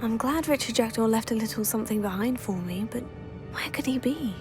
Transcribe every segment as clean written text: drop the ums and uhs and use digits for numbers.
I'm glad Richard Jackdaw left a little something behind for me, but where could he be?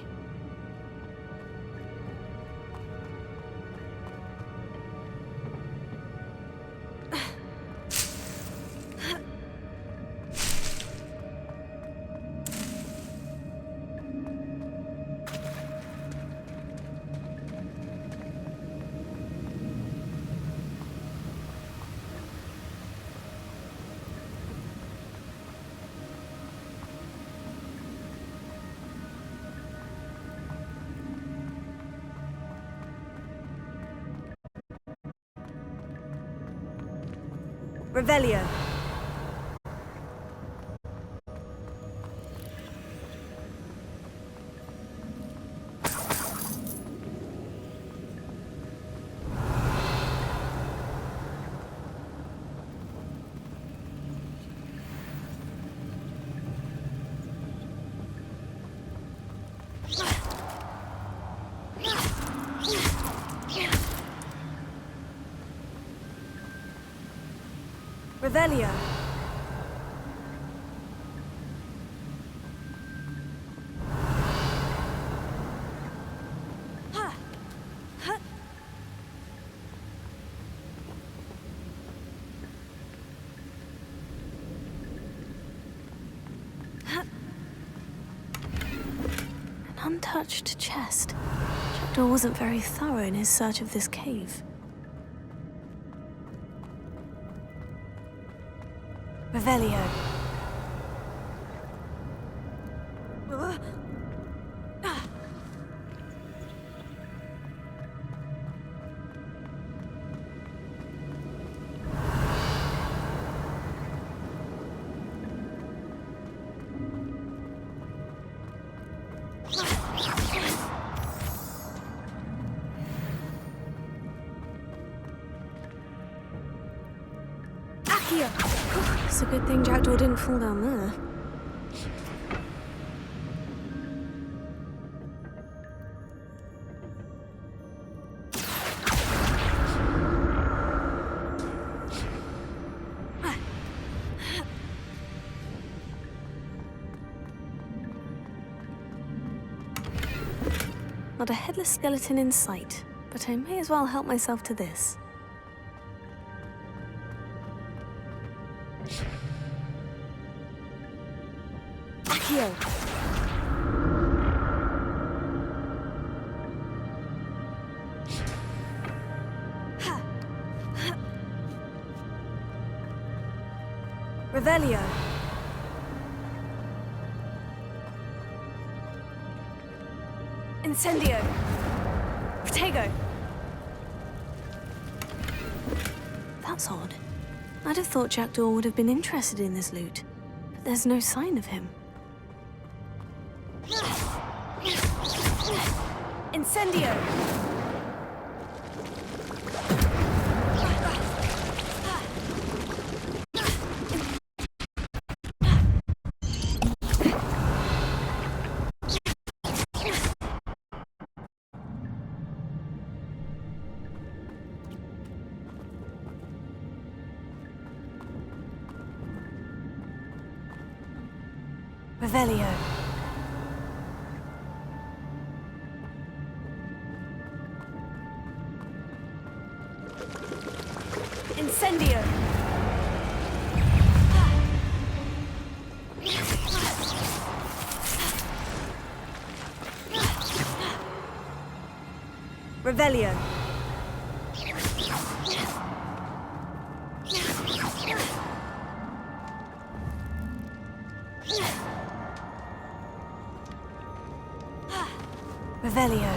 Revelio. Revelio. An untouched chest. Jackdaw wasn't very thorough in his search of this cave. Revelio. It's a good thing Jackdaw didn't fall down there. Not a headless skeleton in sight, but I may as well help myself to this. Here. Revelio. Incendio. Protego. That's odd. I'd have thought Jackdaw would have been interested in this loot, but there's no sign of him. Incendio. Revelio. Incendio. Revelio. Revelio.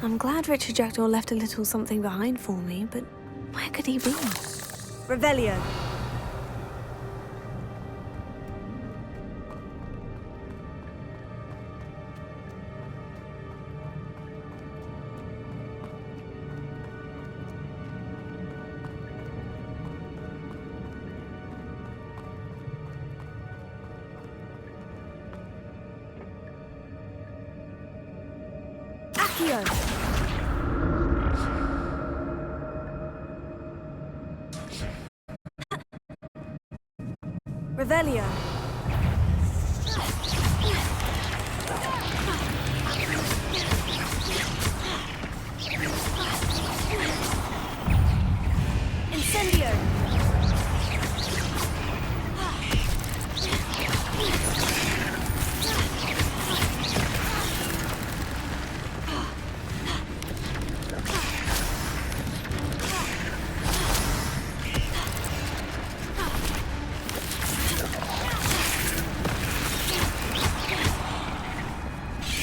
I'm glad Richard Jackdaw left a little something behind for me, but where could he be? Revelio. Accio. Revelio. Incendio.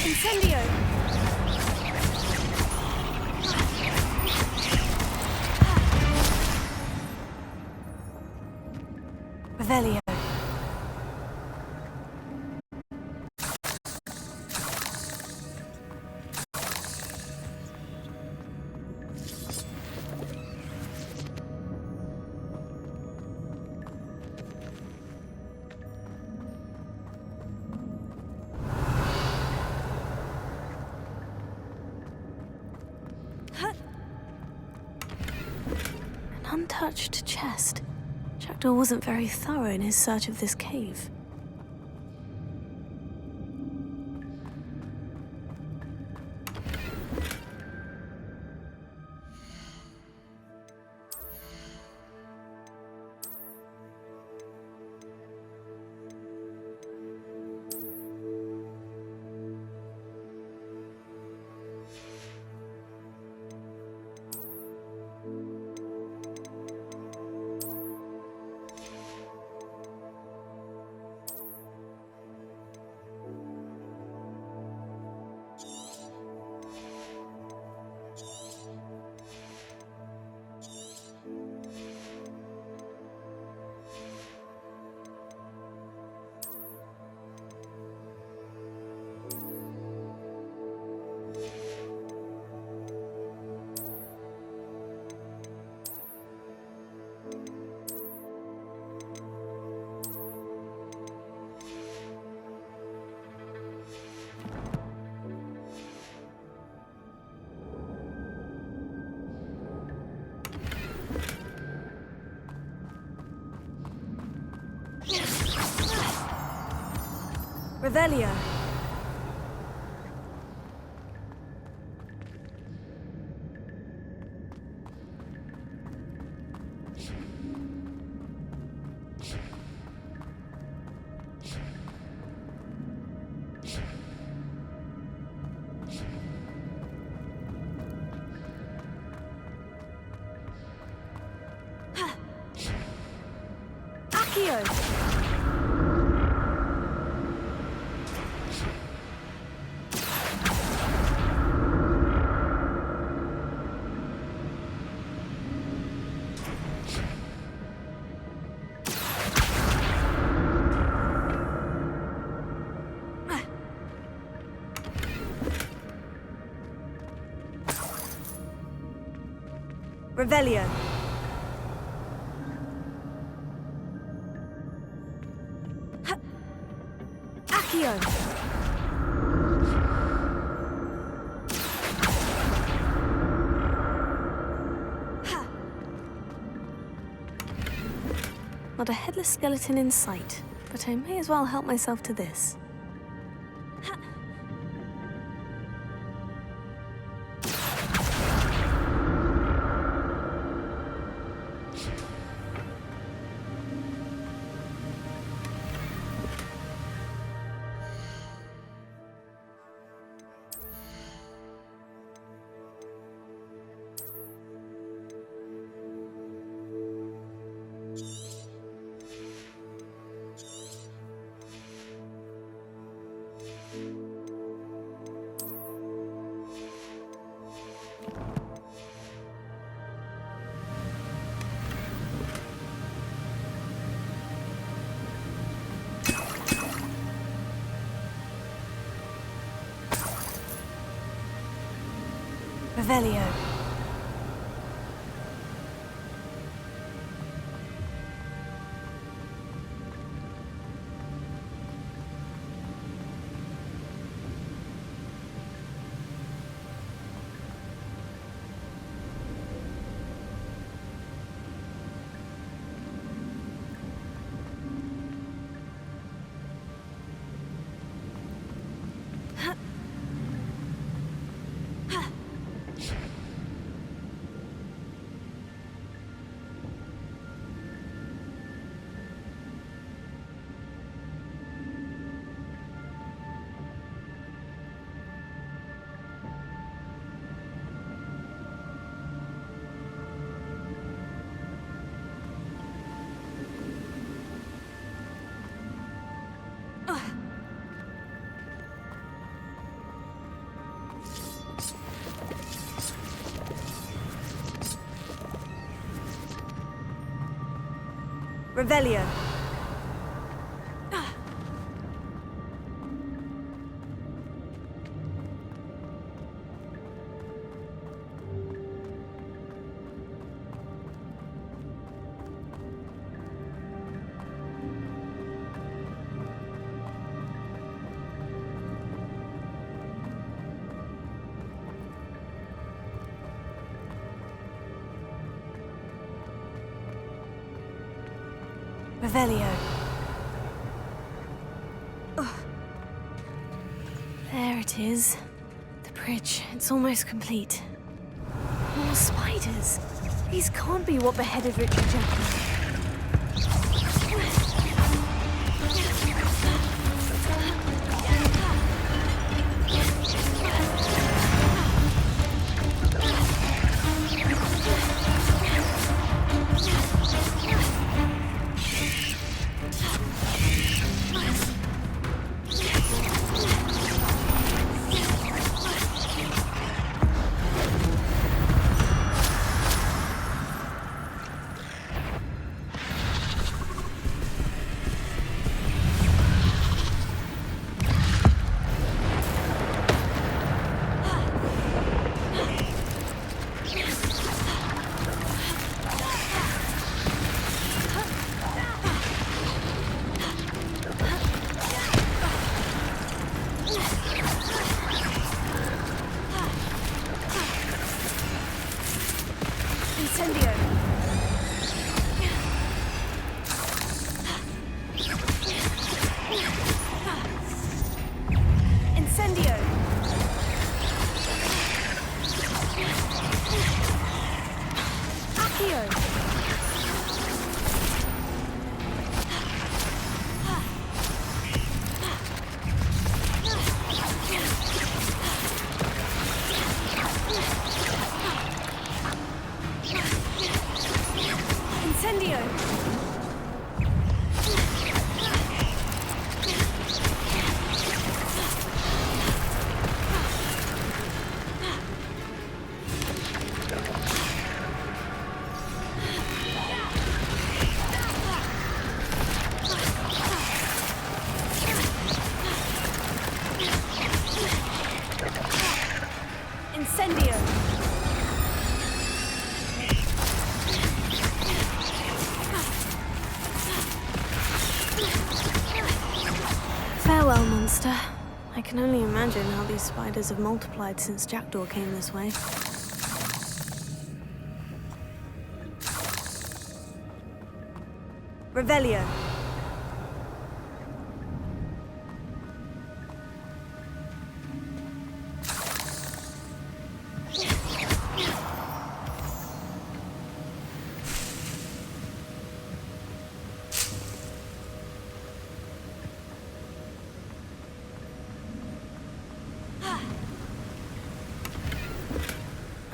Incendio. Revelio. An untouched chest. Jackdaw wasn't very thorough in his search of this cave. Revelio. Accio. Revelio. Accio. Not a headless skeleton in sight, but I may as well help myself to this. Revelio. Revelio. Revelio. There it is. The bridge. It's almost complete. More spiders. These can't be what beheaded Richard Jackman. Incendio. Incendio. Accio. Incendio. Incendio. Farewell, monster. I can only imagine how these spiders have multiplied since Jackdaw came this way. Revelio.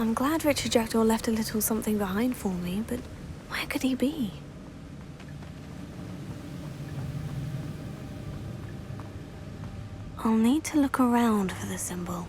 I'm glad Richard Jackdaw left a little something behind for me, but where could he be? I'll need to look around for the symbol.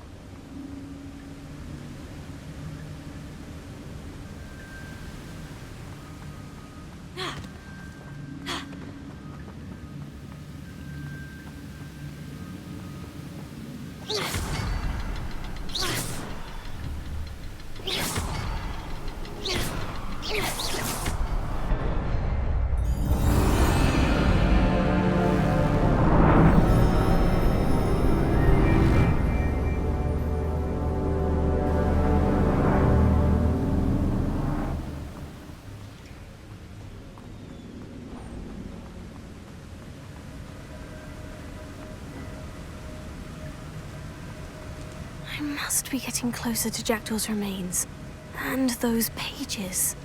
I must be getting closer to Jackdaw's remains. And those pages.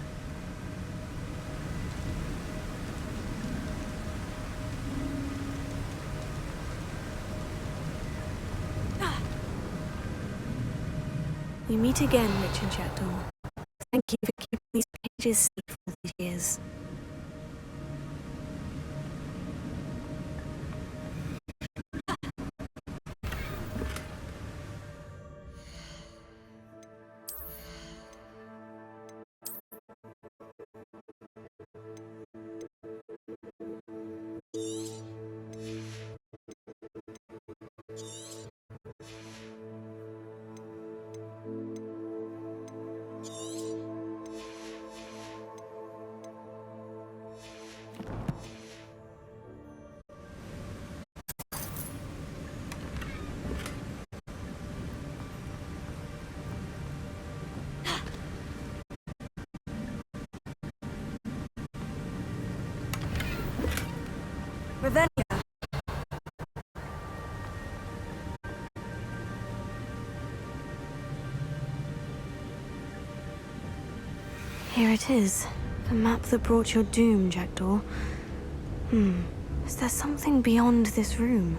We meet again, Richard Jackdaw. Thank you for keeping these pages safe all these years. Here it is. The map that brought your doom, Jackdaw. Is there something beyond this room?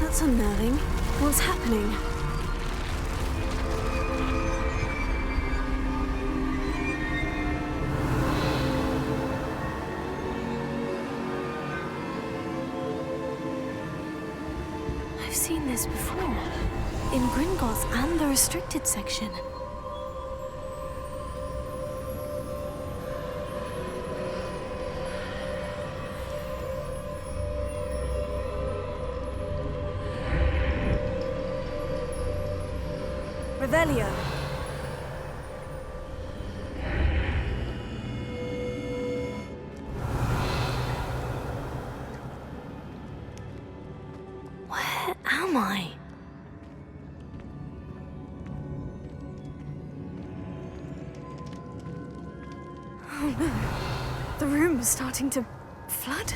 That's unnerving. What's happening? I've seen this before. In Gringotts and the restricted section. Revelio. Where am I? Oh no. The room is starting to flood.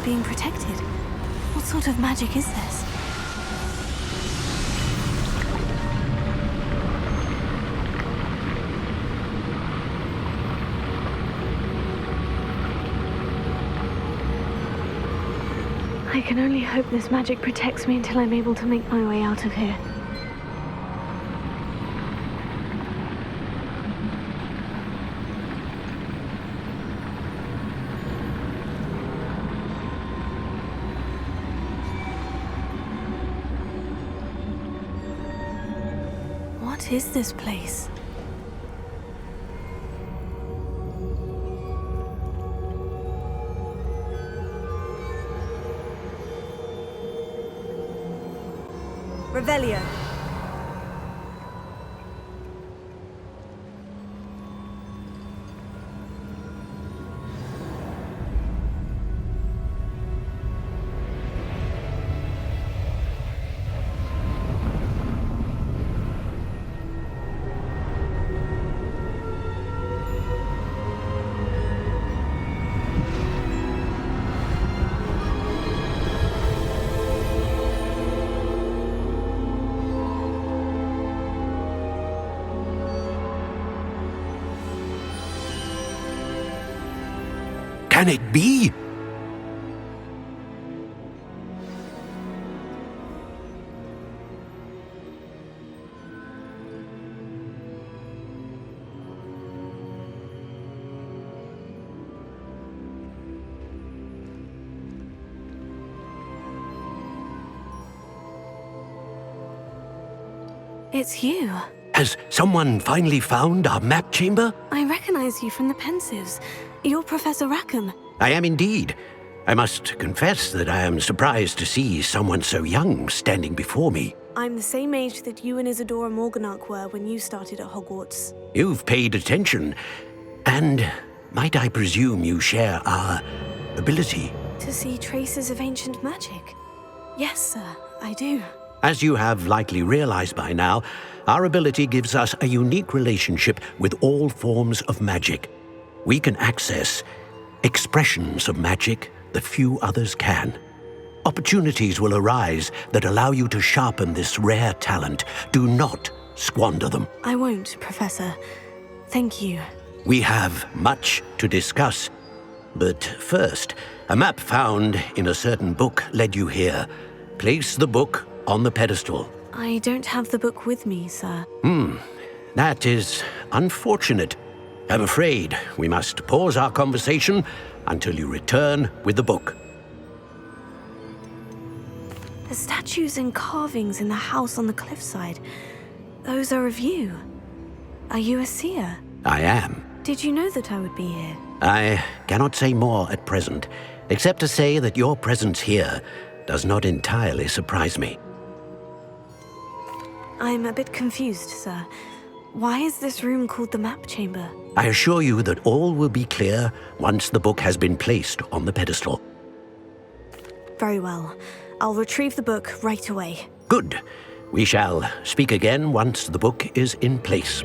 Being protected? What sort of magic is this? I can only hope this magic protects me until I'm able to make my way out of here. What is this place? Revelio. can it be? It's you. Has someone finally found our map chamber? I recognize you from the Pensives. You're Professor Rackham. I am indeed. I must confess that I am surprised to see someone so young standing before me. I'm the same age that you and Isadora Morganach were when you started at Hogwarts. You've paid attention, and might I presume you share our ability? To see traces of ancient magic? Yes, sir, I do. As you have likely realized by now, our ability gives us a unique relationship with all forms of magic. We can access expressions of magic that few others can. Opportunities will arise that allow you to sharpen this rare talent. Do not squander them. I won't, Professor. Thank you. We have much to discuss. But first, a map found in a certain book led you here. Place the book on the pedestal. I don't have the book with me, sir. That is unfortunate. I'm afraid we must pause our conversation until you return with the book. The statues and carvings in the house on the cliffside, those are of you. Are you a seer? I am. Did you know that I would be here? I cannot say more at present, except to say that your presence here does not entirely surprise me. I'm a bit confused, sir. Why is this room called the map chamber? I assure you that all will be clear once the book has been placed on the pedestal. Very well. I'll retrieve the book right away. Good. We shall speak again once the book is in place.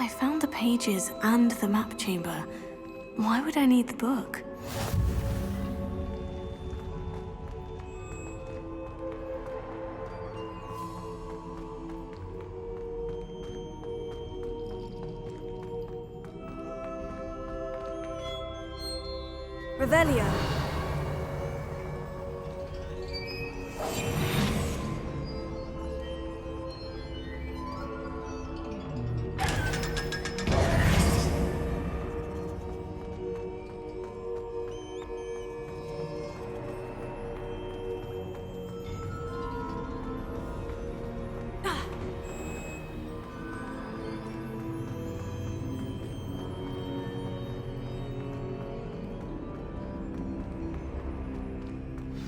I found the pages and the map chamber. Why would I need the book? Revelio.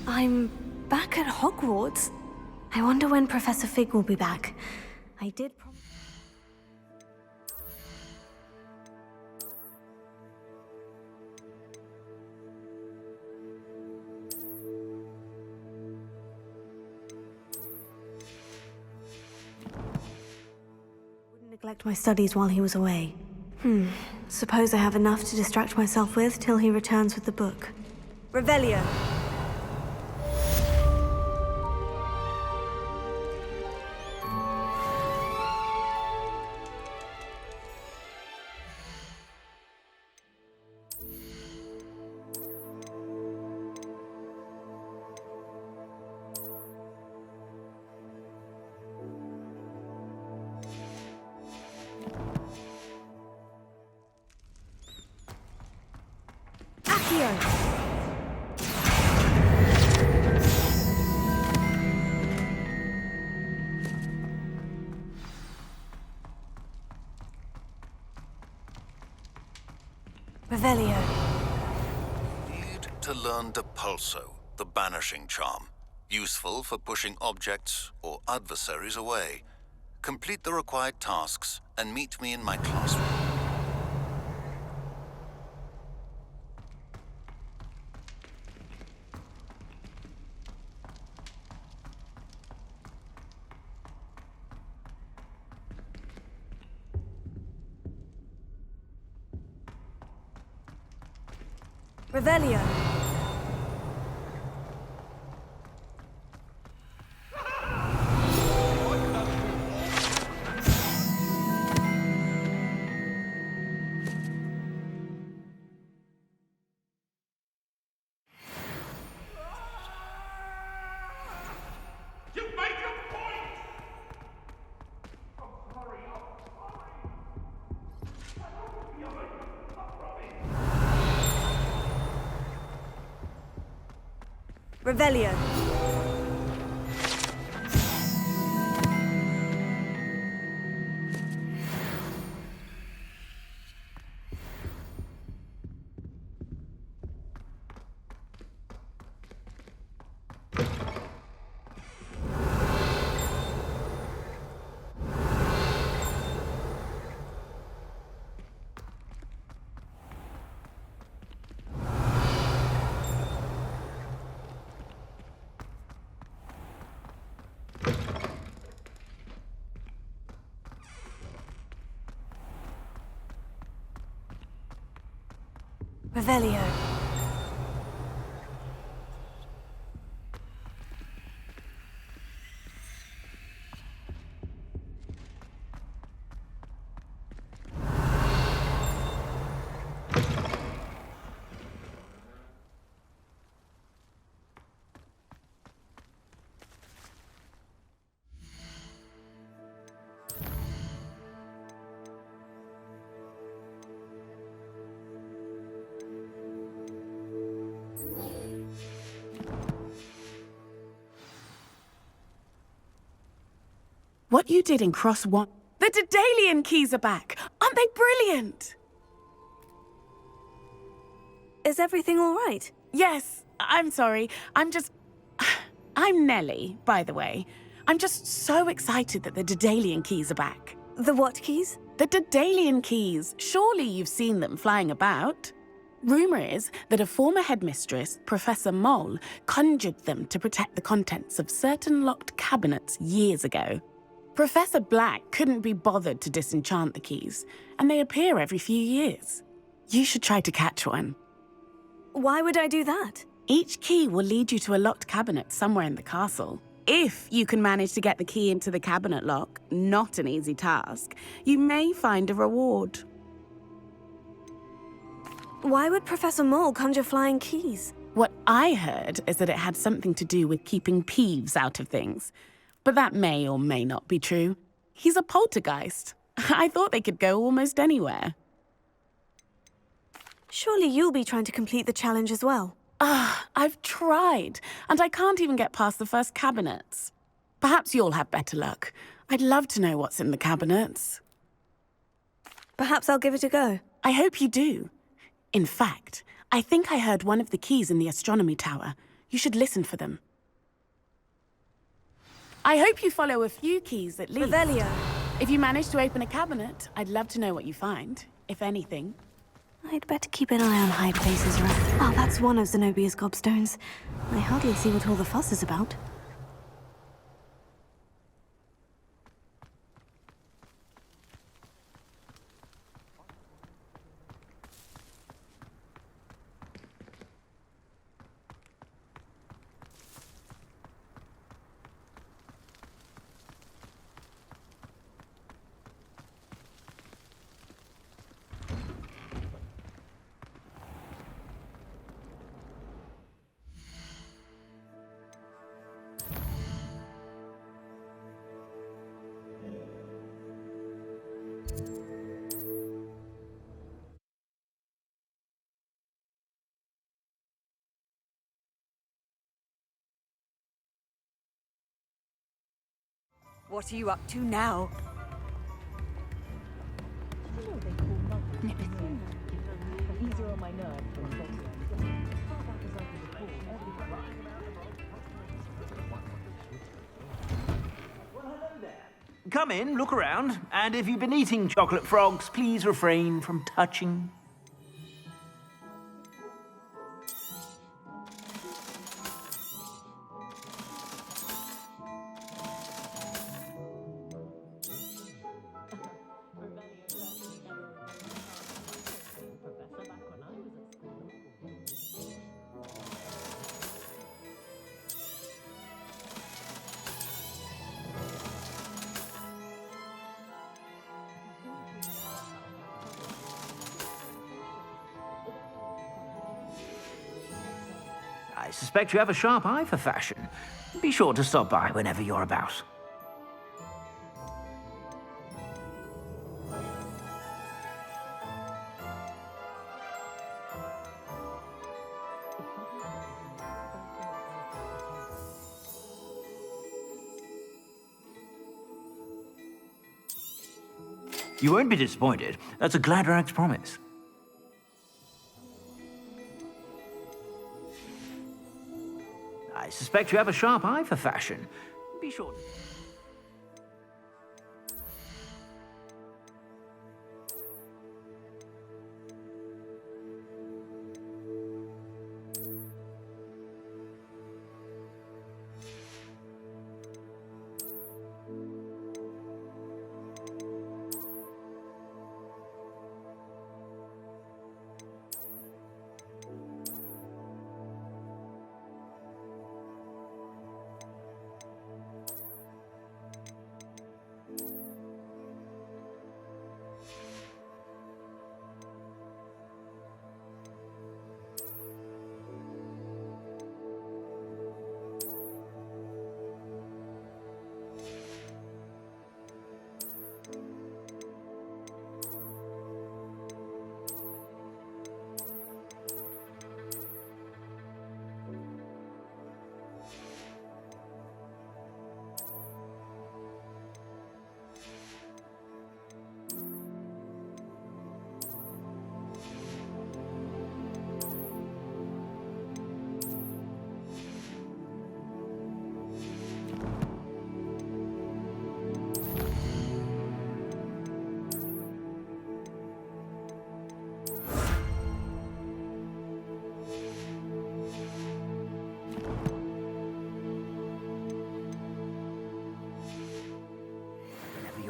I'm back at Hogwarts. I wonder when Professor Fig will be back. I did promise. Wouldn't neglect my studies while he was away. Suppose I have enough to distract myself with till he returns with the book. Revelio. Revelio. Need to learn Depulso, the banishing charm. Useful for pushing objects or adversaries away. Complete the required tasks and meet me in my classroom. Revelio. You made your point! I'm sorry, Revelio. Revelio. What you did in Cross One... The Daedalian keys are back! Aren't they brilliant? Is everything all right? Yes, I'm sorry. I'm Nellie, by the way. I'm just so excited that the Daedalian keys are back. The what keys? The Daedalian keys. Surely you've seen them flying about. Rumour is that a former headmistress, Professor Moll, conjured them to protect the contents of certain locked cabinets years ago. Professor Black couldn't be bothered to disenchant the keys, and they appear every few years. You should try to catch one. Why would I do that? Each key will lead you to a locked cabinet somewhere in the castle. If you can manage to get the key into the cabinet lock, not an easy task, you may find a reward. Why would Professor Mole conjure flying keys? What I heard is that it had something to do with keeping Peeves out of things. But that may or may not be true. He's a poltergeist. I thought they could go almost anywhere. Surely you'll be trying to complete the challenge as well. I've tried, and I can't even get past the first cabinets. Perhaps you'll have better luck. I'd love to know what's in the cabinets. Perhaps I'll give it a go. I hope you do. In fact, I think I heard one of the keys in the astronomy tower. You should listen for them. I hope you follow a few keys at least. Revelio. If you manage to open a cabinet, I'd love to know what you find, if anything. I'd better keep an eye on high places around. Oh, that's one of Zenobia's gobstones. I hardly see what all the fuss is about. What are you up to now? Come in, look around, and if you've been eating chocolate frogs, please refrain from touching. I suspect you have a sharp eye for fashion. Be sure to stop by whenever you're about. You won't be disappointed. That's a Gladrag's promise. I suspect you have a sharp eye for fashion. Be sure.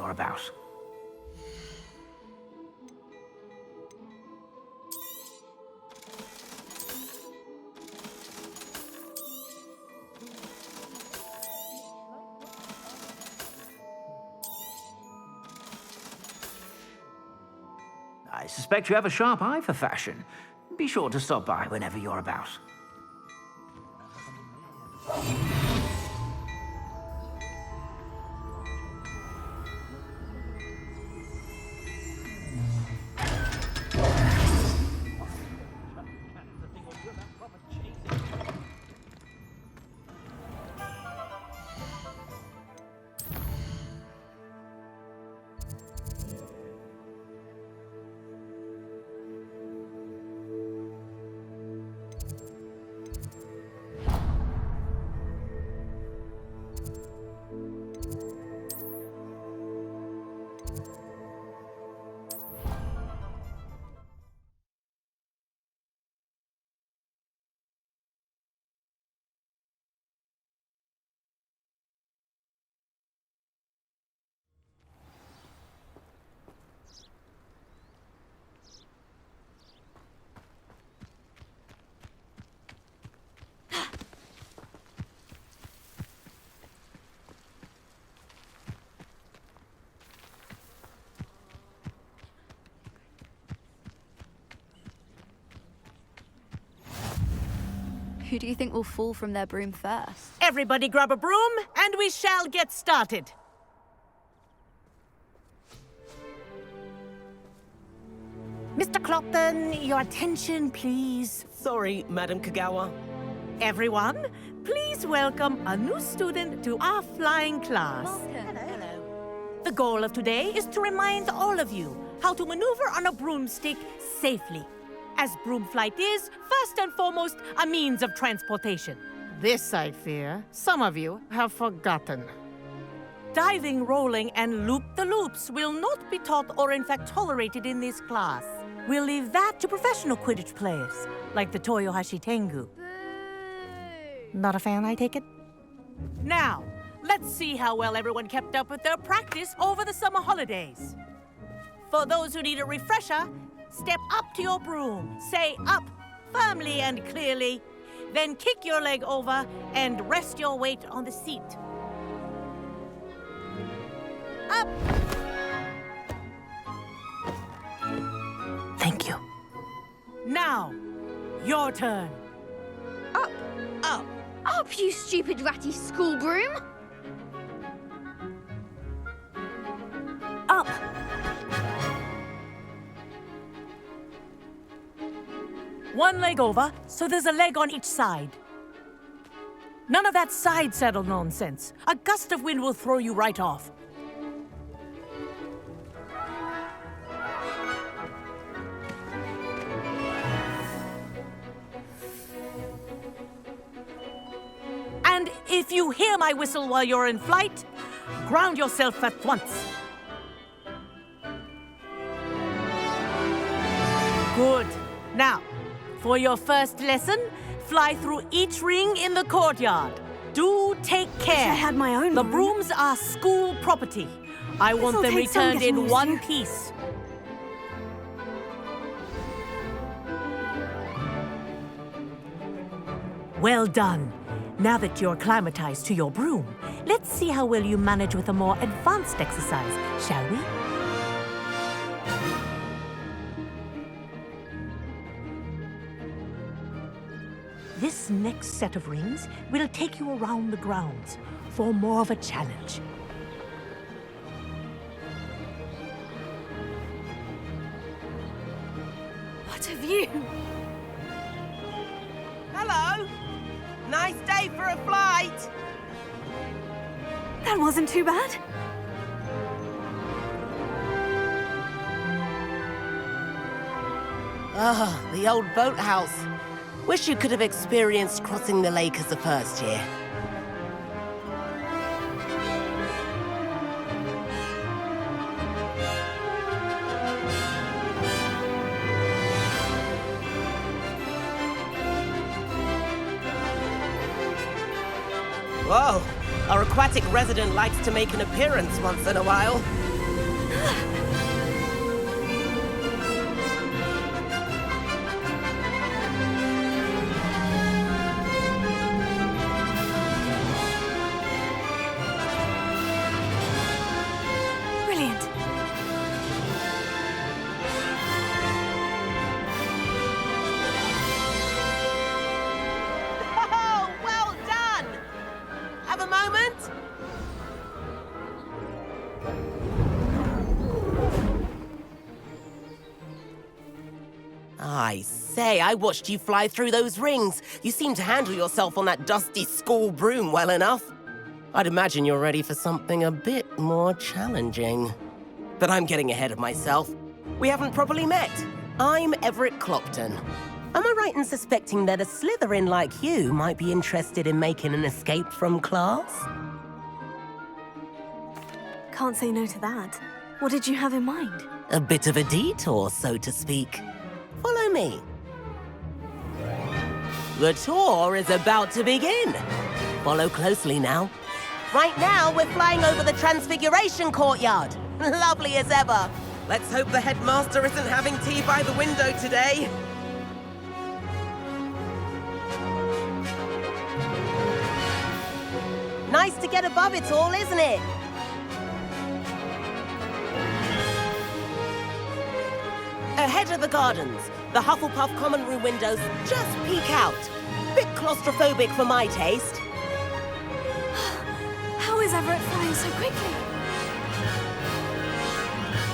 you're about. I suspect you have a sharp eye for fashion. Be sure to stop by whenever you're about. Who do you think will fall from their broom first? Everybody grab a broom, and we shall get started. Mr. Clopton, your attention, please. Sorry, Madam Kagawa. Everyone, please welcome a new student to our flying class. Hello. The goal of today is to remind all of you how to maneuver on a broomstick safely, as broom flight is, first and foremost, a means of transportation. This, I fear, some of you have forgotten. Diving, rolling, and loop-the-loops will not be taught or in fact tolerated in this class. We'll leave that to professional Quidditch players, like the Toyohashi Tengu. Not a fan, I take it? Now, let's see how well everyone kept up with their practice over the summer holidays. For those who need a refresher, step up to your broom, say up firmly and clearly, then kick your leg over and rest your weight on the seat. Up! Thank you. Now, your turn. Up! Up! Up, you stupid ratty school broom! Up! One leg over, so there's a leg on each side. None of that side saddle nonsense. A gust of wind will throw you right off. And if you hear my whistle while you're in flight, ground yourself at once. Good. Now, for your first lesson, fly through each ring in the courtyard. Do take care. I had my own The broom. brooms are school property. I want This'll them take some returned getting in used one to. piece. Well done. Now that you're acclimatized to your broom, let's see how well you manage with a more advanced exercise, shall we? This next set of rings will take you around the grounds for more of a challenge. What have you? Hello. Nice day for a flight. That wasn't too bad. Ah, the old boathouse. Wish you could have experienced crossing the lake as the first year. Whoa, our aquatic resident likes to make an appearance once in a while. Brilliant. Oh, well done! Have a moment? I say, I watched you fly through those rings. You seem to handle yourself on that dusty school broom well enough. I'd imagine you're ready for something a bit more challenging. But I'm getting ahead of myself. We haven't properly met. I'm Everett Clopton. Am I right in suspecting that a Slytherin like you might be interested in making an escape from class? Can't say no to that. What did you have in mind? A bit of a detour, so to speak. Follow me. The tour is about to begin. Follow closely now. Right now, we're flying over the Transfiguration Courtyard. Lovely as ever. Let's hope the headmaster isn't having tea by the window today. Nice to get above it all, isn't it? Ahead of the gardens, the Hufflepuff common room windows just peek out. Bit claustrophobic for my taste. How is Everett flying so quickly?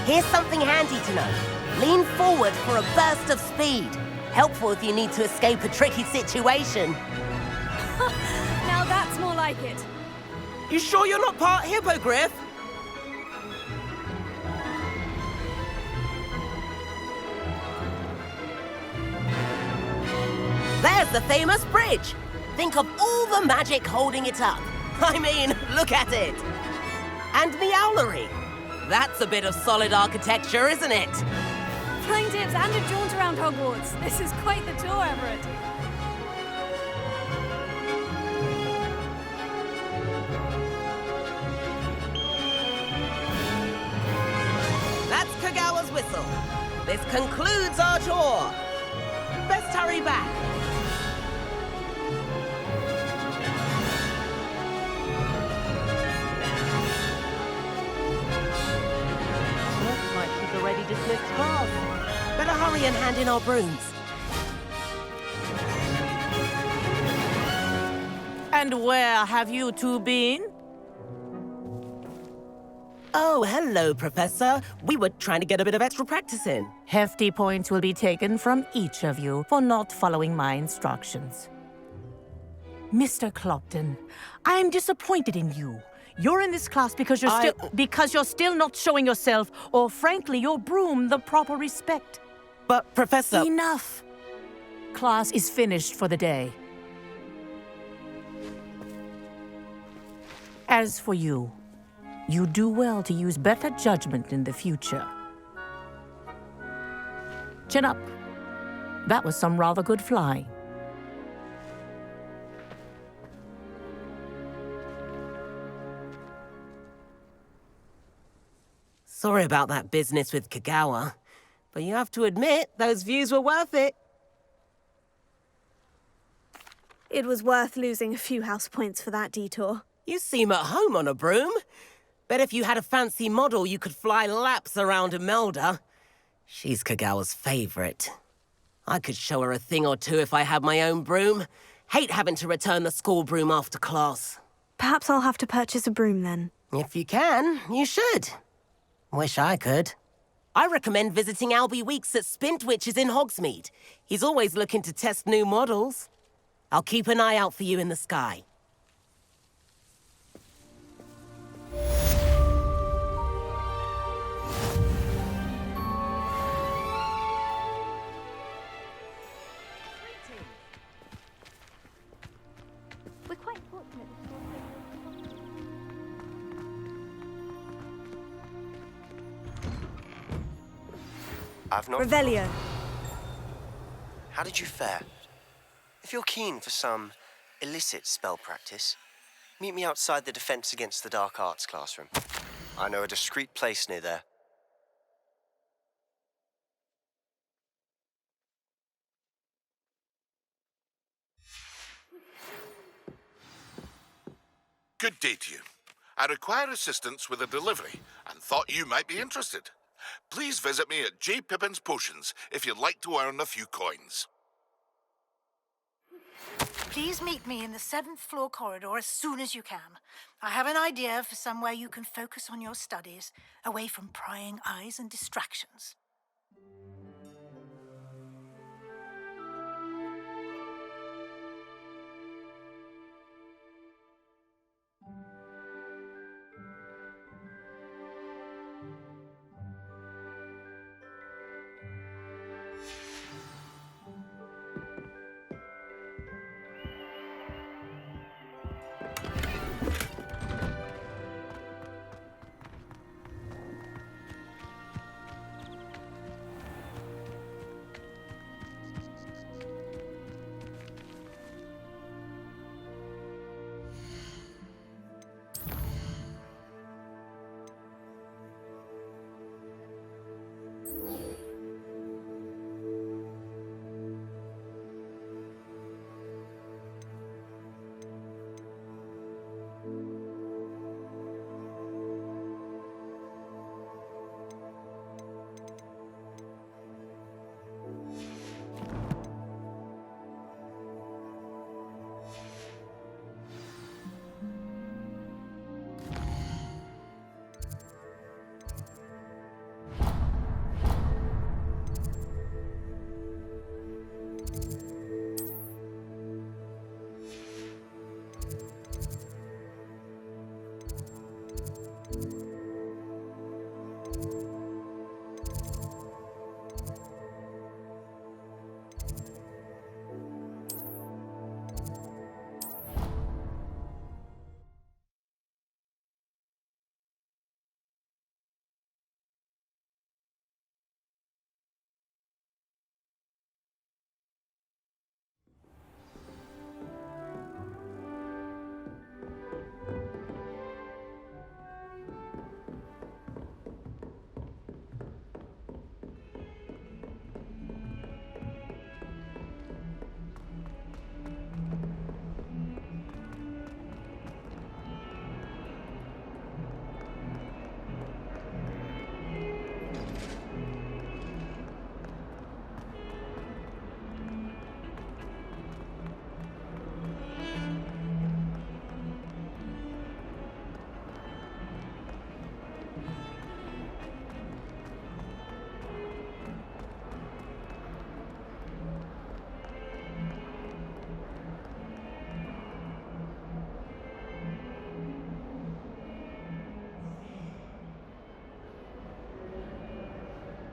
Here's something handy to know. Lean forward for a burst of speed. Helpful if you need to escape a tricky situation. Now that's more like it. You sure you're not part hippogriff? There's the famous bridge. Think of all the magic holding it up. I mean, look at it. And the owlery. That's a bit of solid architecture, isn't it? Flying tips and a jaunt around Hogwarts. This is quite the tour, Everett. That's Kagawa's whistle. This concludes our tour. Best hurry back. Looks like she's already dismissed class. Better hurry and hand in our brooms. And where have you two been? Oh, hello, Professor. We were trying to get a bit of extra practice in. Hefty points will be taken from each of you for not following my instructions. Mr. Clopton, I'm disappointed in you. You're in this class because you're still not showing yourself, or frankly, your broom the proper respect. But, Professor... Enough. Class is finished for the day. As for you, you do well to use better judgment in the future. Chin up. That was some rather good flying. Sorry about that business with Kagawa, but you have to admit, those views were worth it. It was worth losing a few house points for that detour. You seem at home on a broom. Bet if you had a fancy model, you could fly laps around Imelda. She's Kagawa's favorite. I could show her a thing or two if I had my own broom. Hate having to return the school broom after class. Perhaps I'll have to purchase a broom then. If you can, you should. Wish I could. I recommend visiting Albie Weeks at Spintwitches in Hogsmeade. He's always looking to test new models. I'll keep an eye out for you in the sky. We're quite fortunate. I've not... Revelio. How did you fare? If you're keen for some illicit spell practice, meet me outside the Defense Against the Dark Arts classroom. I know a discreet place near there. Good day to you. I require assistance with a delivery and thought you might be interested. Please visit me at J. Pippin's Potions if you'd like to earn a few coins. Please meet me in the 7th floor corridor as soon as you can. I have an idea for somewhere you can focus on your studies, away from prying eyes and distractions.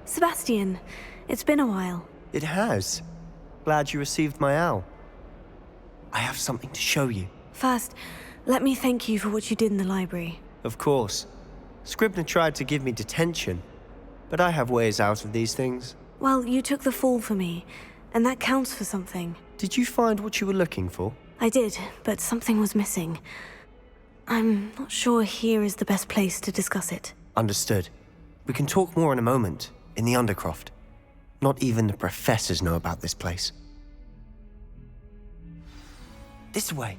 Sebastian, it's been a while. It has. Glad you received my owl. I have something to show you. First, let me thank you for what you did in the library. Of course. Scribner tried to give me detention, but I have ways out of these things. Well, you took the fall for me, and that counts for something. Did you find what you were looking for? I did, but something was missing. I'm not sure here is the best place to discuss it. Understood. We can talk more in a moment, in the Undercroft. Not even the professors know about this place. This way.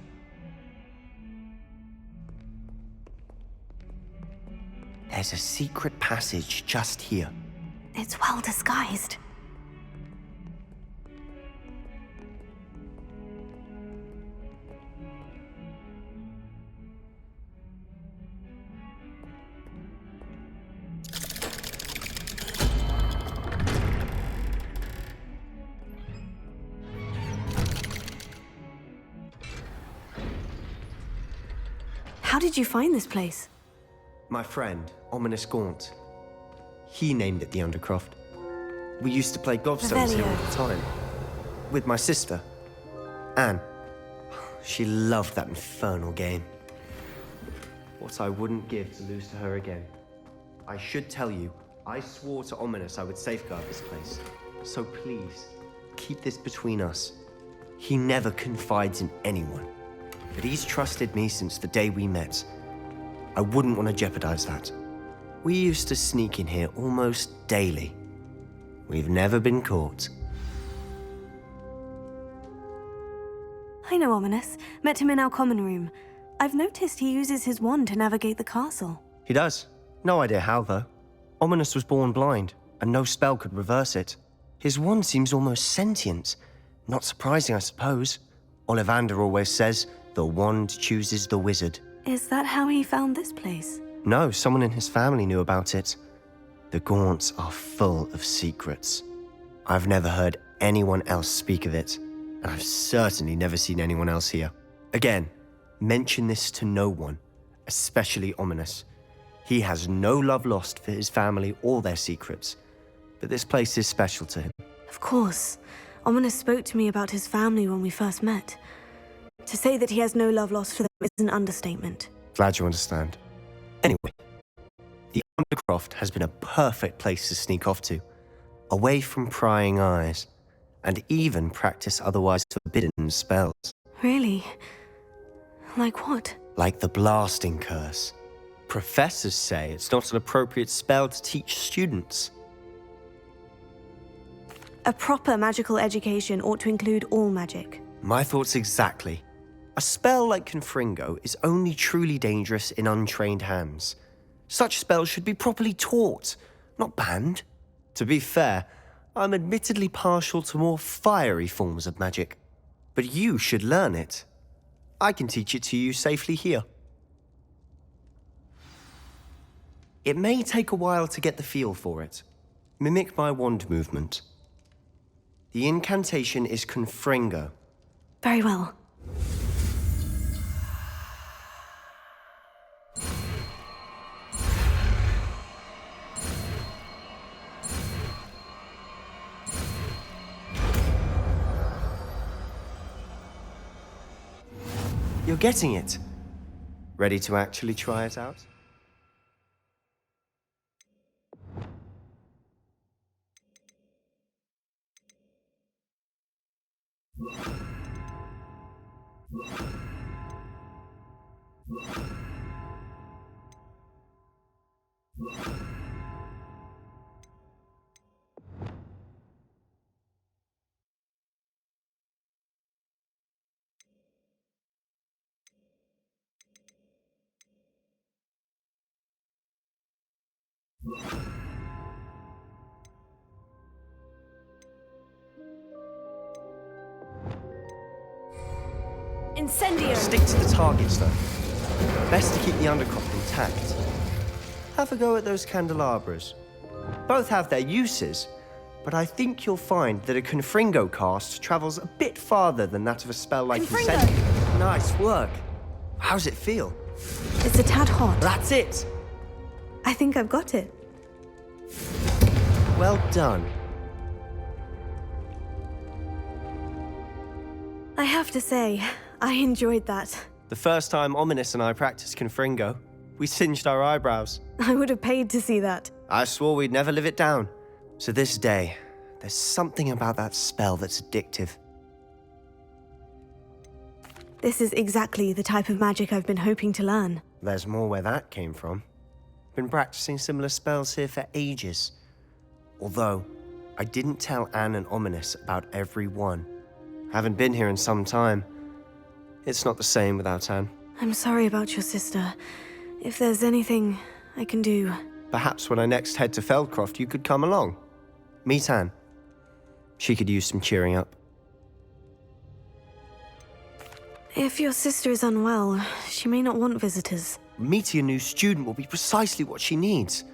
There's a secret passage just here. It's well disguised. How did you find this place? My friend, Ominous Gaunt. He named it the Undercroft. We used to play gobstones here all the time. With my sister, Anne. She loved that infernal game. What I wouldn't give to lose to her again. I should tell you, I swore to Ominous I would safeguard this place. So please, keep this between us. He never confides in anyone. But he's trusted me since the day we met. I wouldn't want to jeopardize that. We used to sneak in here almost daily. We've never been caught. I know Ominous. Met him in our common room. I've noticed he uses his wand to navigate the castle. He does. No idea how, though. Ominous was born blind, and no spell could reverse it. His wand seems almost sentient. Not surprising, I suppose. Ollivander always says, the wand chooses the wizard. Is that how he found this place? No, someone in his family knew about it. The Gaunts are full of secrets. I've never heard anyone else speak of it, and I've certainly never seen anyone else here. Again, mention this to no one, especially Ominous. He has no love lost for his family or their secrets, but this place is special to him. Of course. Ominous spoke to me about his family when we first met. To say that he has no love lost for them is an understatement. Glad you understand. Anyway, the Undercroft has been a perfect place to sneak off to, away from prying eyes, and even practice otherwise forbidden spells. Really? Like what? Like the blasting curse. Professors say it's not an appropriate spell to teach students. A proper magical education ought to include all magic. My thoughts exactly. A spell like Confringo is only truly dangerous in untrained hands. Such spells should be properly taught, not banned. To be fair, I'm admittedly partial to more fiery forms of magic. But you should learn it. I can teach it to you safely here. It may take a while to get the feel for it. Mimic my wand movement. The incantation is Confringo. Very well. You're getting it. Ready to actually try it out? Incendio! Stick to the targets, though. Best to keep the Undercroft intact. Have a go at those candelabras. Both have their uses, but I think you'll find that a Confringo cast travels a bit farther than that of a spell like Incendio. Nice work. How's it feel? It's a tad hot. That's it. I think I've got it. Well done. I have to say, I enjoyed that. The first time Ominous and I practiced Confringo, we singed our eyebrows. I would have paid to see that. I swore we'd never live it down. So this day, there's something about that spell that's addictive. This is exactly the type of magic I've been hoping to learn. There's more where that came from. Been practicing similar spells here for ages. Although, I didn't tell Anne and Ominous about every one. Haven't been here in some time. It's not the same without Anne. I'm sorry about your sister. If there's anything I can do... Perhaps when I next head to Feldcroft, you could come along. Meet Anne. She could use some cheering up. If your sister is unwell, she may not want visitors. Meeting a new student will be precisely what she needs.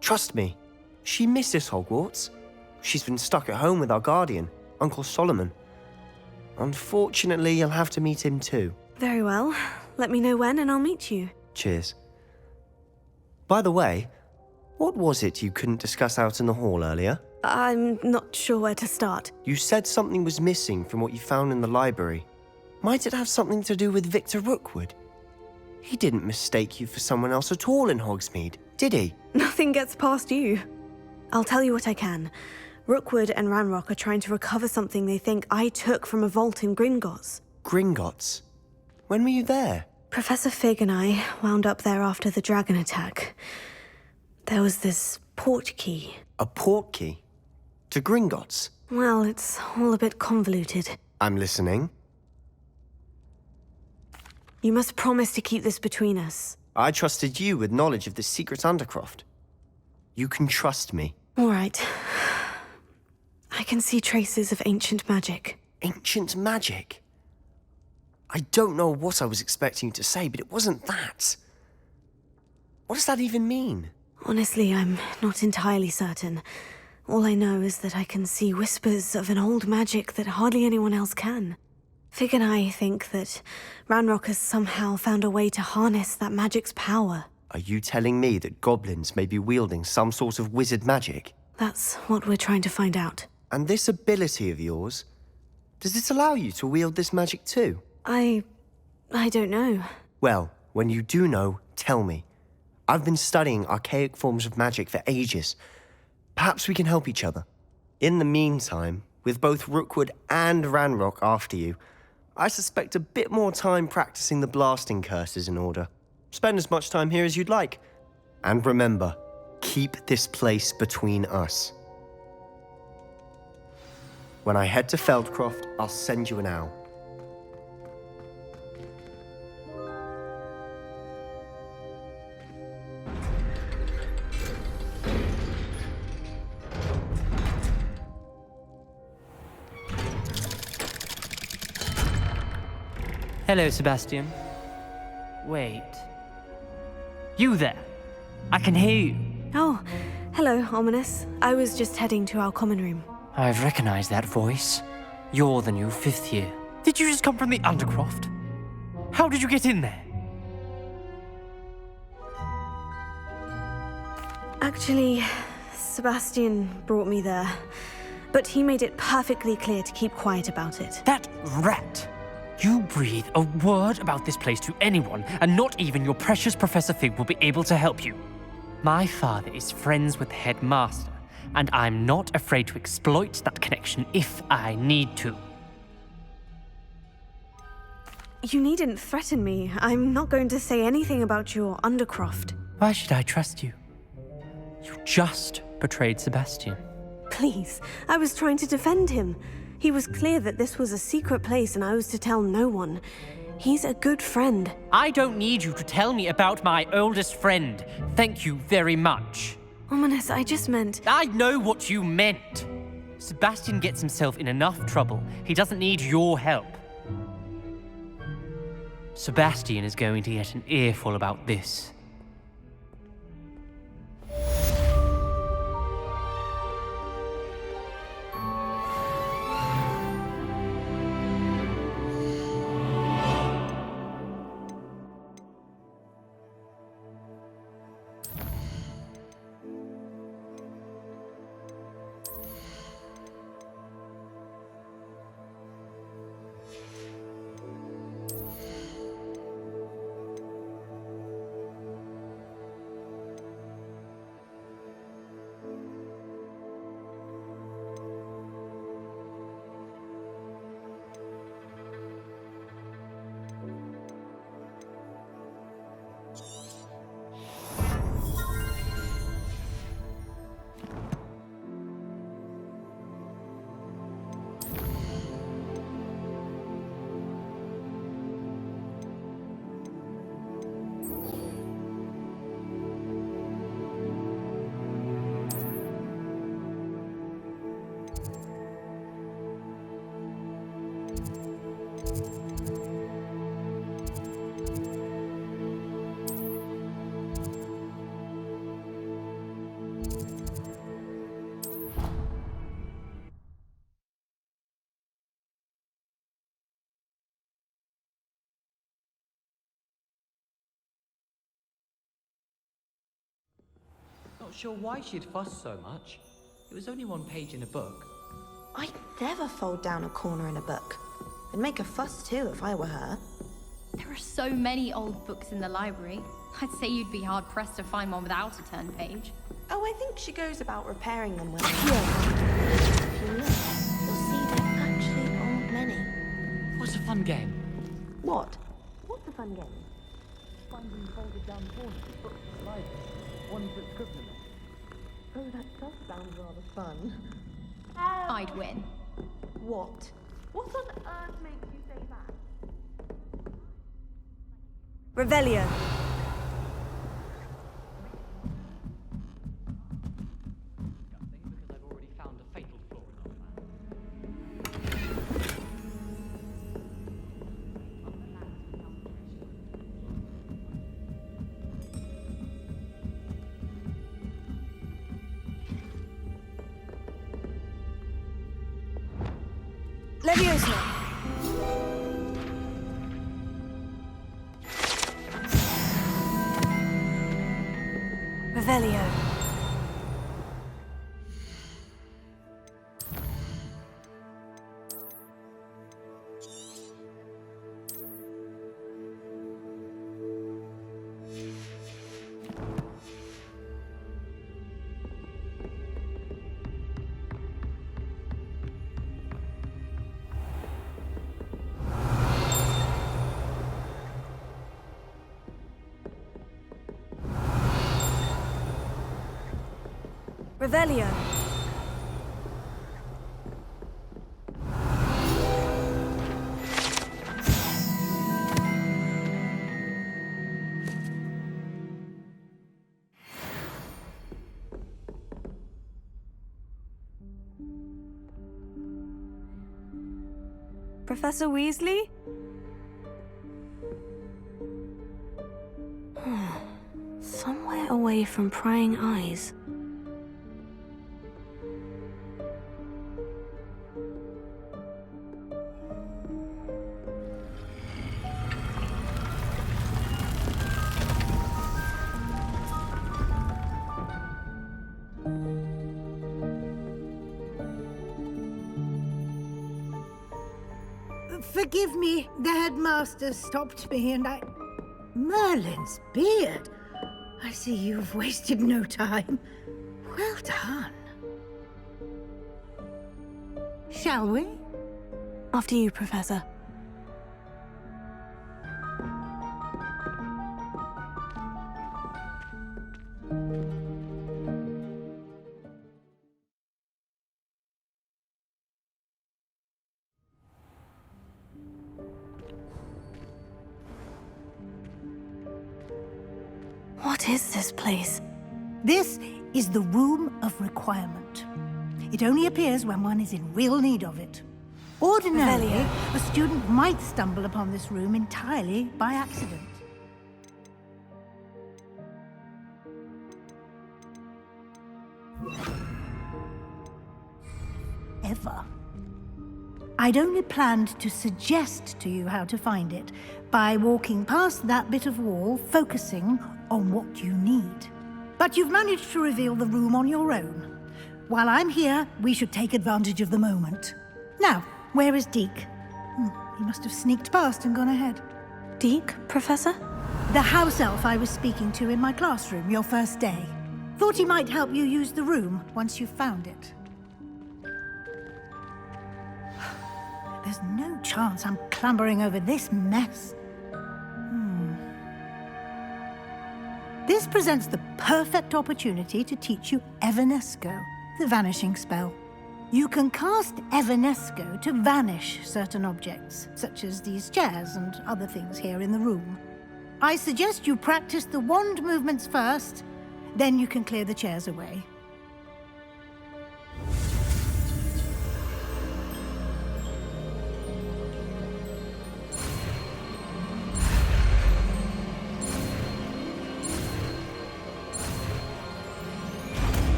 Trust me. She misses Hogwarts. She's been stuck at home with our guardian, Uncle Solomon. Unfortunately, you'll have to meet him too. Very well. Let me know when and I'll meet you. Cheers. By the way, what was it you couldn't discuss out in the hall earlier? I'm not sure where to start. You said something was missing from what you found in the library. Might it have something to do with Victor Rookwood? He didn't mistake you for someone else at all in Hogsmeade, did he? Nothing gets past you. I'll tell you what I can. Rookwood and Ranrock are trying to recover something they think I took from a vault in Gringotts. Gringotts? When were you there? Professor Fig and I wound up there after the dragon attack. There was this port key. A port key? To Gringotts? Well, it's all a bit convoluted. I'm listening. You must promise to keep this between us. I trusted you with knowledge of the secret Undercroft. You can trust me. All right. I can see traces of ancient magic. Ancient magic? I don't know what I was expecting you to say, but it wasn't that. What does that even mean? Honestly, I'm not entirely certain. All I know is that I can see whispers of an old magic that hardly anyone else can. Fig and I think that Ranrock has somehow found a way to harness that magic's power. Are you telling me that goblins may be wielding some sort of wizard magic? That's what we're trying to find out. And this ability of yours, does it allow you to wield this magic too? I don't know. Well, when you do know, tell me. I've been studying archaic forms of magic for ages. Perhaps we can help each other. In the meantime, with both Rookwood and Ranrock after you, I suspect a bit more time practicing the blasting curse is in order. Spend as much time here as you'd like. And remember, keep this place between us. When I head to Feldcroft, I'll send you an owl. Hello, Sebastian. Wait. You there? I can hear you. Oh, hello, Ominous. I was just heading to our common room. I've recognized that voice. You're the new 5th year. Did you just come from the Undercroft? How did you get in there? Actually, Sebastian brought me there. But he made it perfectly clear to keep quiet about it. That rat! You breathe a word about this place to anyone, and not even your precious Professor Fig will be able to help you. My father is friends with the headmaster, and I'm not afraid to exploit that connection if I need to. You needn't threaten me. I'm not going to say anything about your Undercroft. Why should I trust you? You just betrayed Sebastian. Please, I was trying to defend him. He was clear that this was a secret place and I was to tell no one. He's a good friend. I don't need you to tell me about my oldest friend. Thank you very much. Ominous, I just meant... I know what you meant. Sebastian gets himself in enough trouble. He doesn't need your help. Sebastian is going to get an earful about this. Not sure why she'd fuss so much. It was only one page in a book. I'd never fold down a corner in a book. I'd make a fuss too if I were her. There are so many old books in the library. I'd say you'd be hard-pressed to find one without a turn page. Oh, I think she goes about repairing them when If you look, you'll see there actually aren't many. What's a fun game? What? What's a fun game? Finding folded down corners of books in the library. Ones that Scrivener. Oh, that does sound rather fun. I'd win. What? What on earth makes you say that? Revelio. Leviosa. Revelio. Revelio. Professor Weasley? Somewhere away from prying eyes. Forgive me, the headmaster stopped me and I... Merlin's beard! I see you've wasted no time. Well done. Shall we? After you, Professor. What is this place? This is the Room of Requirement. It only appears when one is in real need of it. Ordinarily, a student might stumble upon this room entirely by accident. Ever. I'd only planned to suggest to you how to find it by walking past that bit of wall, focusing on what you need. But you've managed to reveal the room on your own. While I'm here, we should take advantage of the moment. Now, where is Deke? He must have sneaked past and gone ahead. Deke, Professor? The house elf I was speaking to in my classroom your first day. Thought he might help you use the room once you've found it. There's no chance I'm clambering over this mess. This presents the perfect opportunity to teach you Evanesco, the vanishing spell. You can cast Evanesco to vanish certain objects, such as these chairs and other things here in the room. I suggest you practice the wand movements first, then you can clear the chairs away.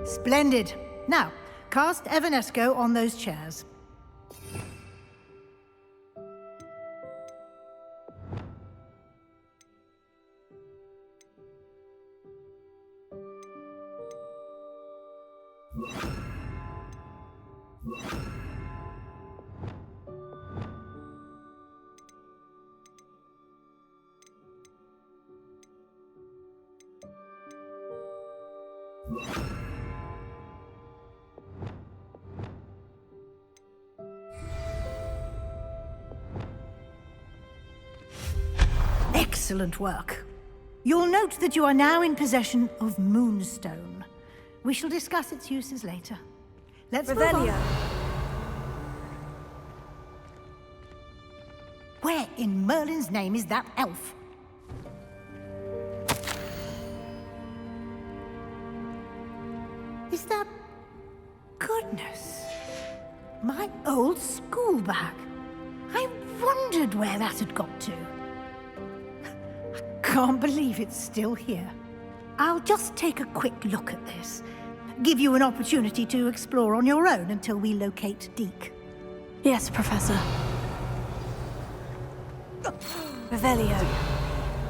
Splendid. Now, cast Evanesco on those chairs. Excellent work. You'll note that you are now in possession of Moonstone. We shall discuss its uses later. Let's move on. Where in Merlin's name is that elf? Is that... Goodness. My old school bag. I wondered where that had got to. I can't believe it's still here. I'll just take a quick look at this. Give you an opportunity to explore on your own until we locate Deke. Yes, Professor. Revelio.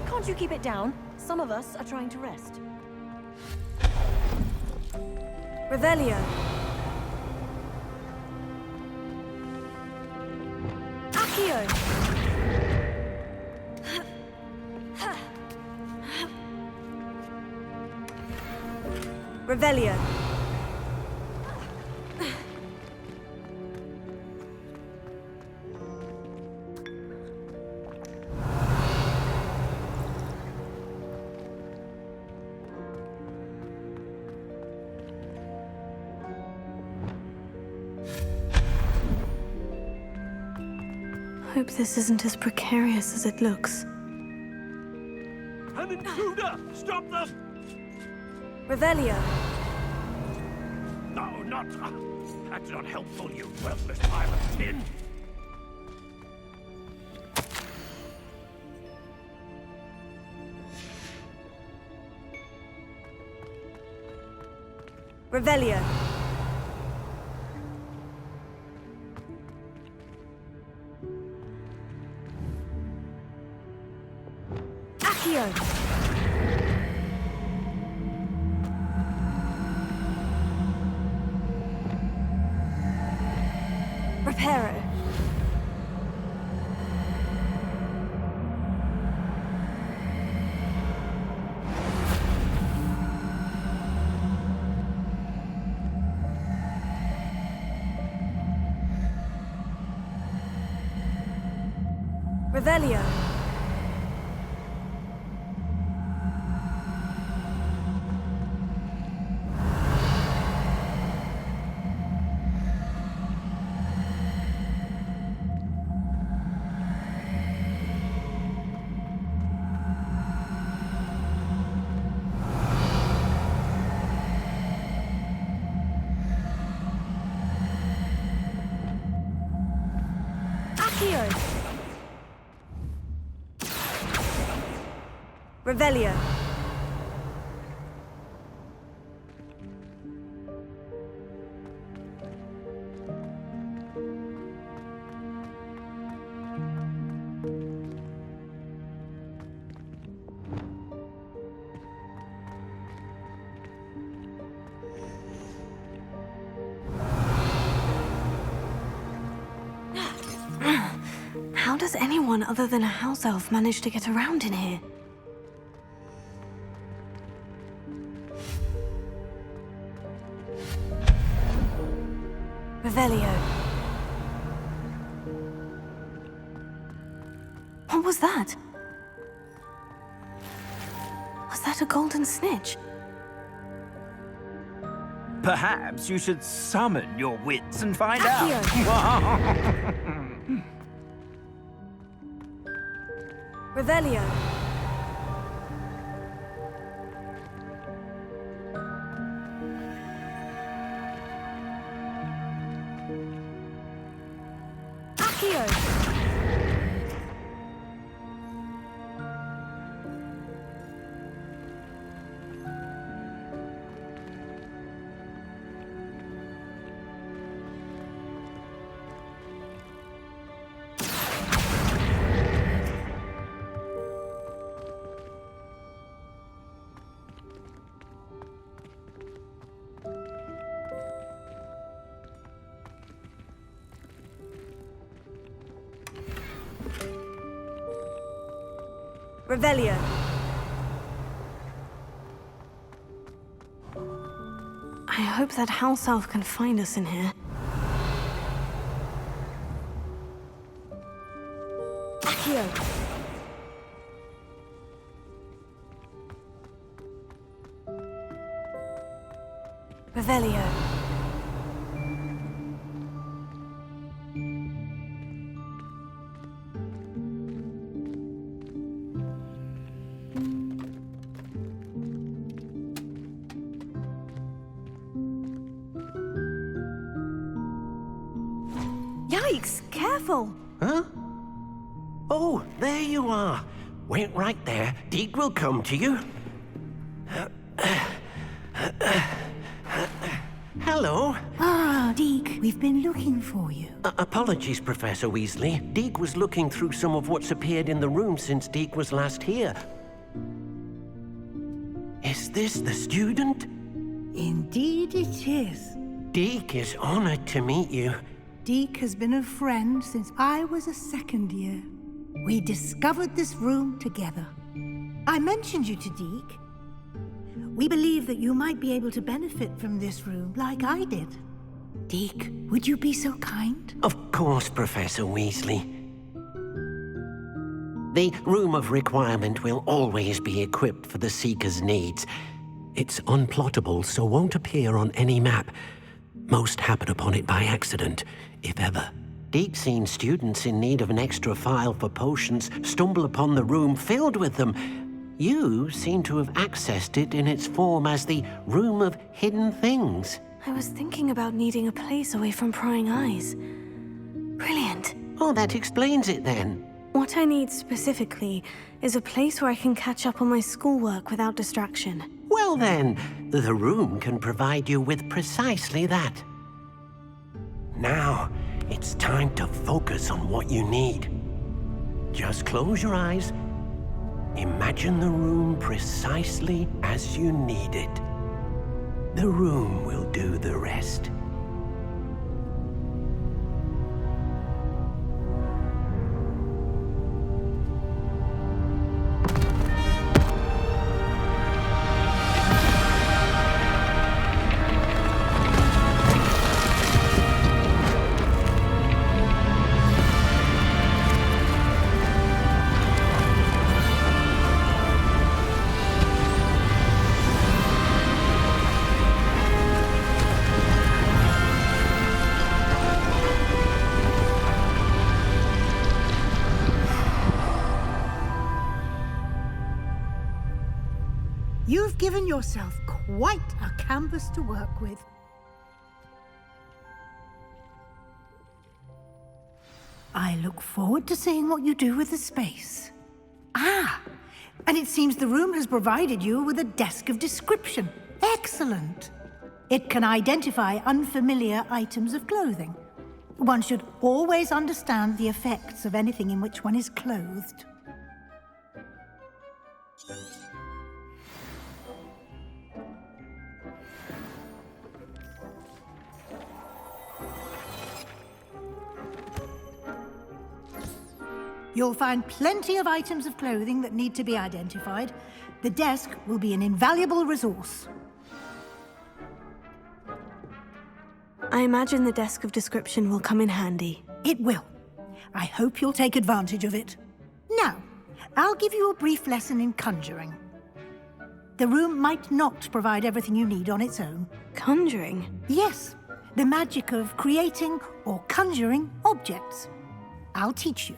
Can't you keep it down? Some of us are trying to rest. Revelio. Accio. Revelio. Hope this isn't as precarious as it looks. An intruder! Stop them! Revelio. No, not... that's not helpful, you worthless pile of tin! Revelio. Accio. Reparo. Revelio. Accio. Revelio. How does anyone other than a house elf manage to get around in here? Revelio. What was that? Was that a golden snitch? Perhaps you should summon your wits and find Accio. out. Revelio. Accio. Revelio. I hope that house elf can find us in here. Accio. Revelio. Yikes! Careful! Huh? Oh, there you are. Wait right there. Deke will come to you. Hello. Ah, Deke, we've been looking for you. Apologies, Professor Weasley. Deke was looking through some of what's appeared in the room since Deke was last here. Is this the student? Indeed it is. Deke is honored to meet you. Deke has been a friend since I was a second year. We discovered this room together. I mentioned you to Deke. We believe that you might be able to benefit from this room like I did. Deke, would you be so kind? Of course, Professor Weasley. The Room of Requirement will always be equipped for the Seeker's needs. It's unplottable, so won't appear on any map. Most happen upon it by accident, if ever. Deke's seen students in need of an extra file for potions stumble upon the room filled with them. You seem to have accessed it in its form as the Room of Hidden Things. I was thinking about needing a place away from prying eyes. Brilliant. Oh, that explains it then. What I need specifically is a place where I can catch up on my schoolwork without distraction. Well then, the room can provide you with precisely that. Now, it's time to focus on what you need. Just close your eyes. Imagine the room precisely as you need it. The room will do the rest. You've given yourself quite a canvas to work with. I look forward to seeing what you do with the space. Ah, and it seems the room has provided you with a desk of description. Excellent. It can identify unfamiliar items of clothing. One should always understand the effects of anything in which one is clothed. You'll find plenty of items of clothing that need to be identified. The desk will be an invaluable resource. I imagine the desk of description will come in handy. It will. I hope you'll take advantage of it. Now, I'll give you a brief lesson in conjuring. The room might not provide everything you need on its own. Conjuring? Yes, the magic of creating or conjuring objects. I'll teach you.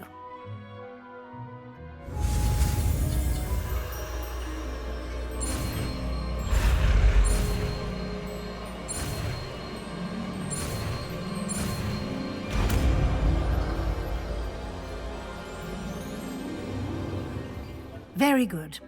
Very good.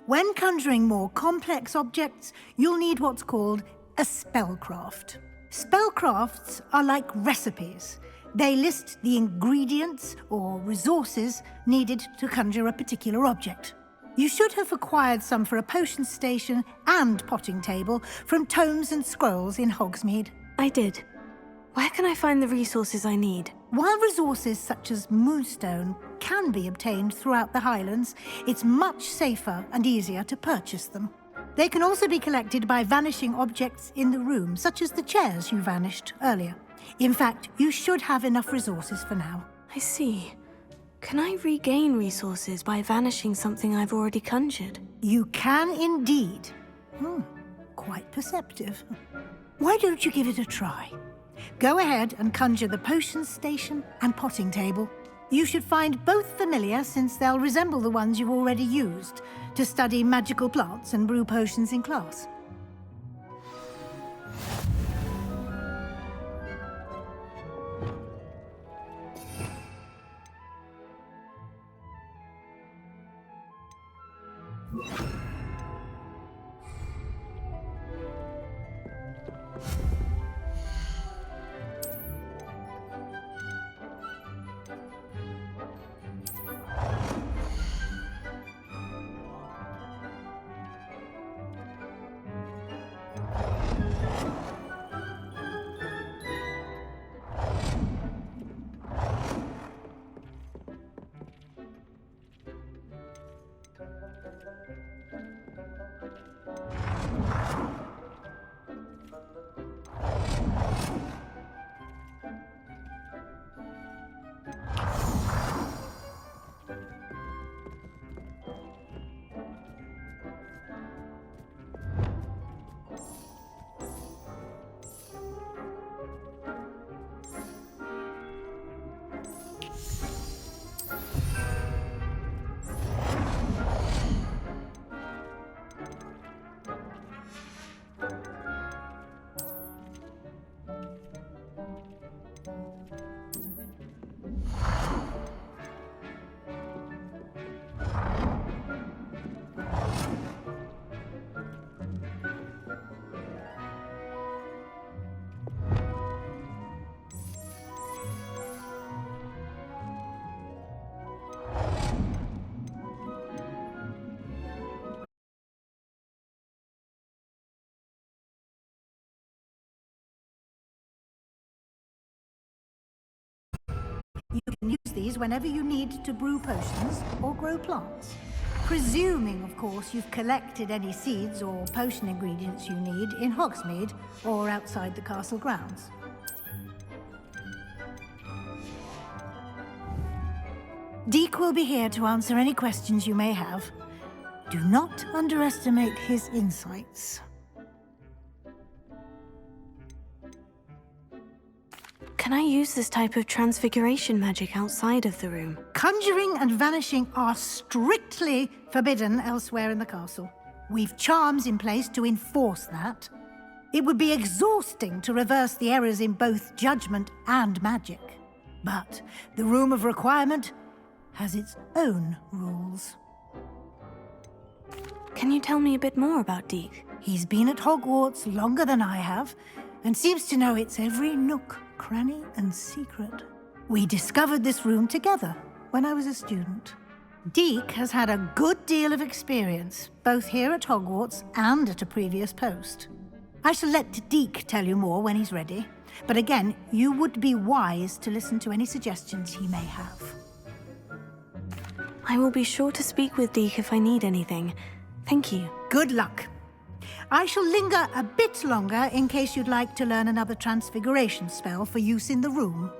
When conjuring more complex objects, you'll need what's called a spellcraft. Spellcrafts are like recipes. They list the ingredients or resources needed to conjure a particular object. You should have acquired some for a potion station and potting table from tomes and scrolls in Hogsmeade. I did. Where can I find the resources I need? While resources such as moonstone can be obtained throughout the Highlands, it's much safer and easier to purchase them. They can also be collected by vanishing objects in the room, such as the chairs you vanished earlier. In fact, you should have enough resources for now. I see. Can I regain resources by vanishing something I've already conjured? You can indeed. Quite perceptive. Why don't you give it a try? Go ahead and conjure the potion station and potting table. You should find both familiar, since they'll resemble the ones you've already used to study magical plants and brew potions in class. You can use these whenever you need to brew potions or grow plants. Presuming, of course, you've collected any seeds or potion ingredients you need in Hogsmeade or outside the castle grounds. Deek will be here to answer any questions you may have. Do not underestimate his insights. Can I use this type of transfiguration magic outside of the room? Conjuring and vanishing are strictly forbidden elsewhere in the castle. We've charms in place to enforce that. It would be exhausting to reverse the errors in both judgment and magic. But the Room of Requirement has its own rules. Can you tell me a bit more about Deek? He's been at Hogwarts longer than I have, and seems to know its every nook, cranny, and secret. We discovered this room together when I was a student. Deek has had a good deal of experience, both here at Hogwarts and at a previous post. I shall let Deek tell you more when he's ready, but again, you would be wise to listen to any suggestions he may have. I will be sure to speak with Deek if I need anything. Thank you. Good luck. I shall linger a bit longer in case you'd like to learn another transfiguration spell for use in the room.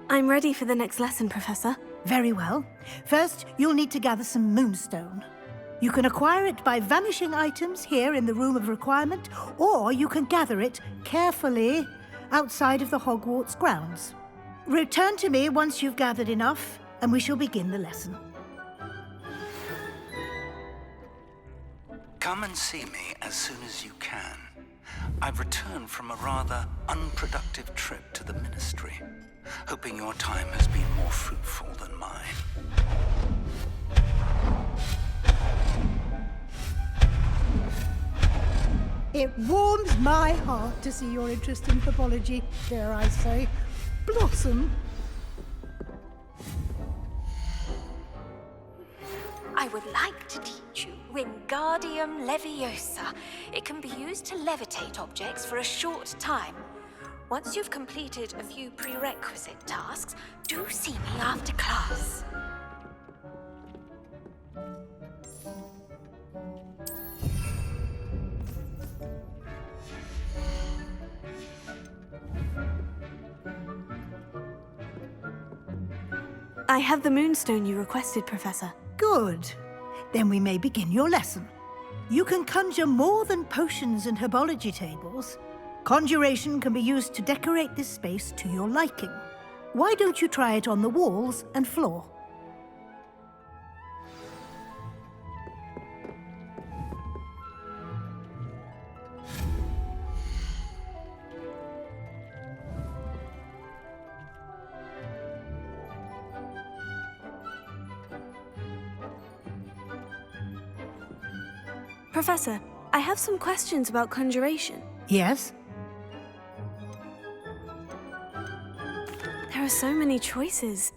I'm ready for the next lesson, Professor. Very well. First, you'll need to gather some moonstone. You can acquire it by vanishing items here in the Room of Requirement, or you can gather it carefully outside of the Hogwarts grounds. Return to me once you've gathered enough, and we shall begin the lesson. Come and see me as soon as you can. I've returned from a rather unproductive trip to the Ministry, hoping your time has been more fruitful than mine. It warms my heart to see your interest in herbology, dare I say, blossom. I would like to teach you Wingardium Leviosa. It can be used to levitate objects for a short time. Once you've completed a few prerequisite tasks, do see me after class. I have the moonstone you requested, Professor. Good. Then we may begin your lesson. You can conjure more than potions and herbology tables. Conjuration can be used to decorate this space to your liking. Why don't you try it on the walls and floor? Professor, I have some questions about conjuration. Yes? There are so many choices.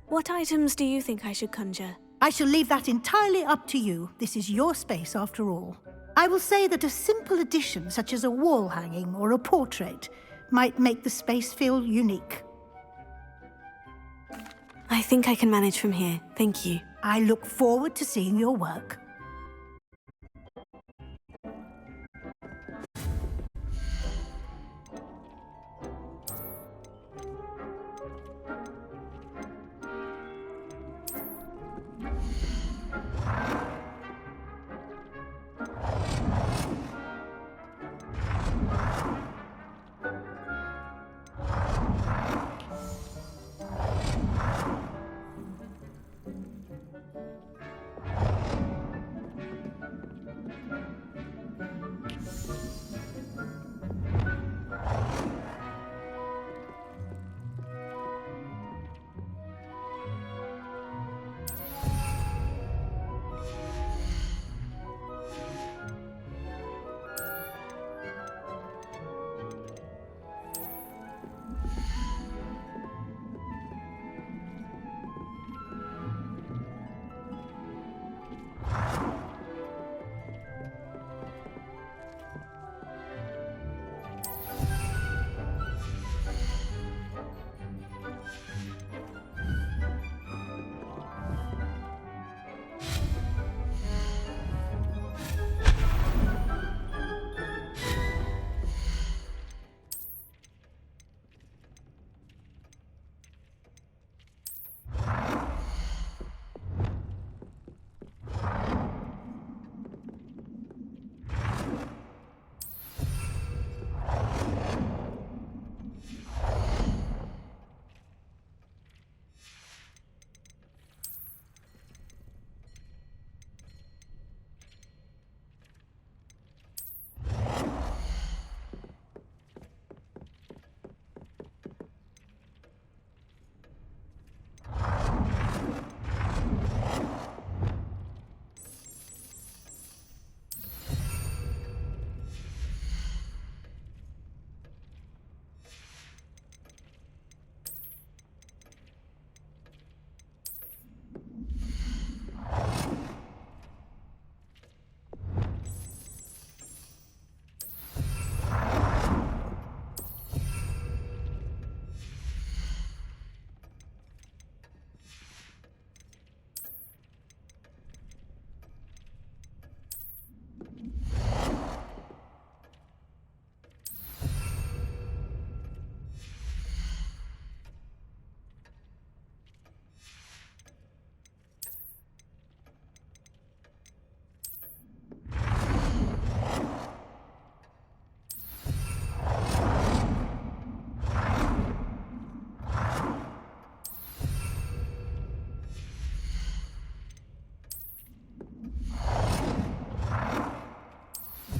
What items do you think I should conjure? I shall leave that entirely up to you. This is your space, after all. I will say that a simple addition, such as a wall hanging or a portrait, might make the space feel unique. I think I can manage from here. Thank you. I look forward to seeing your work.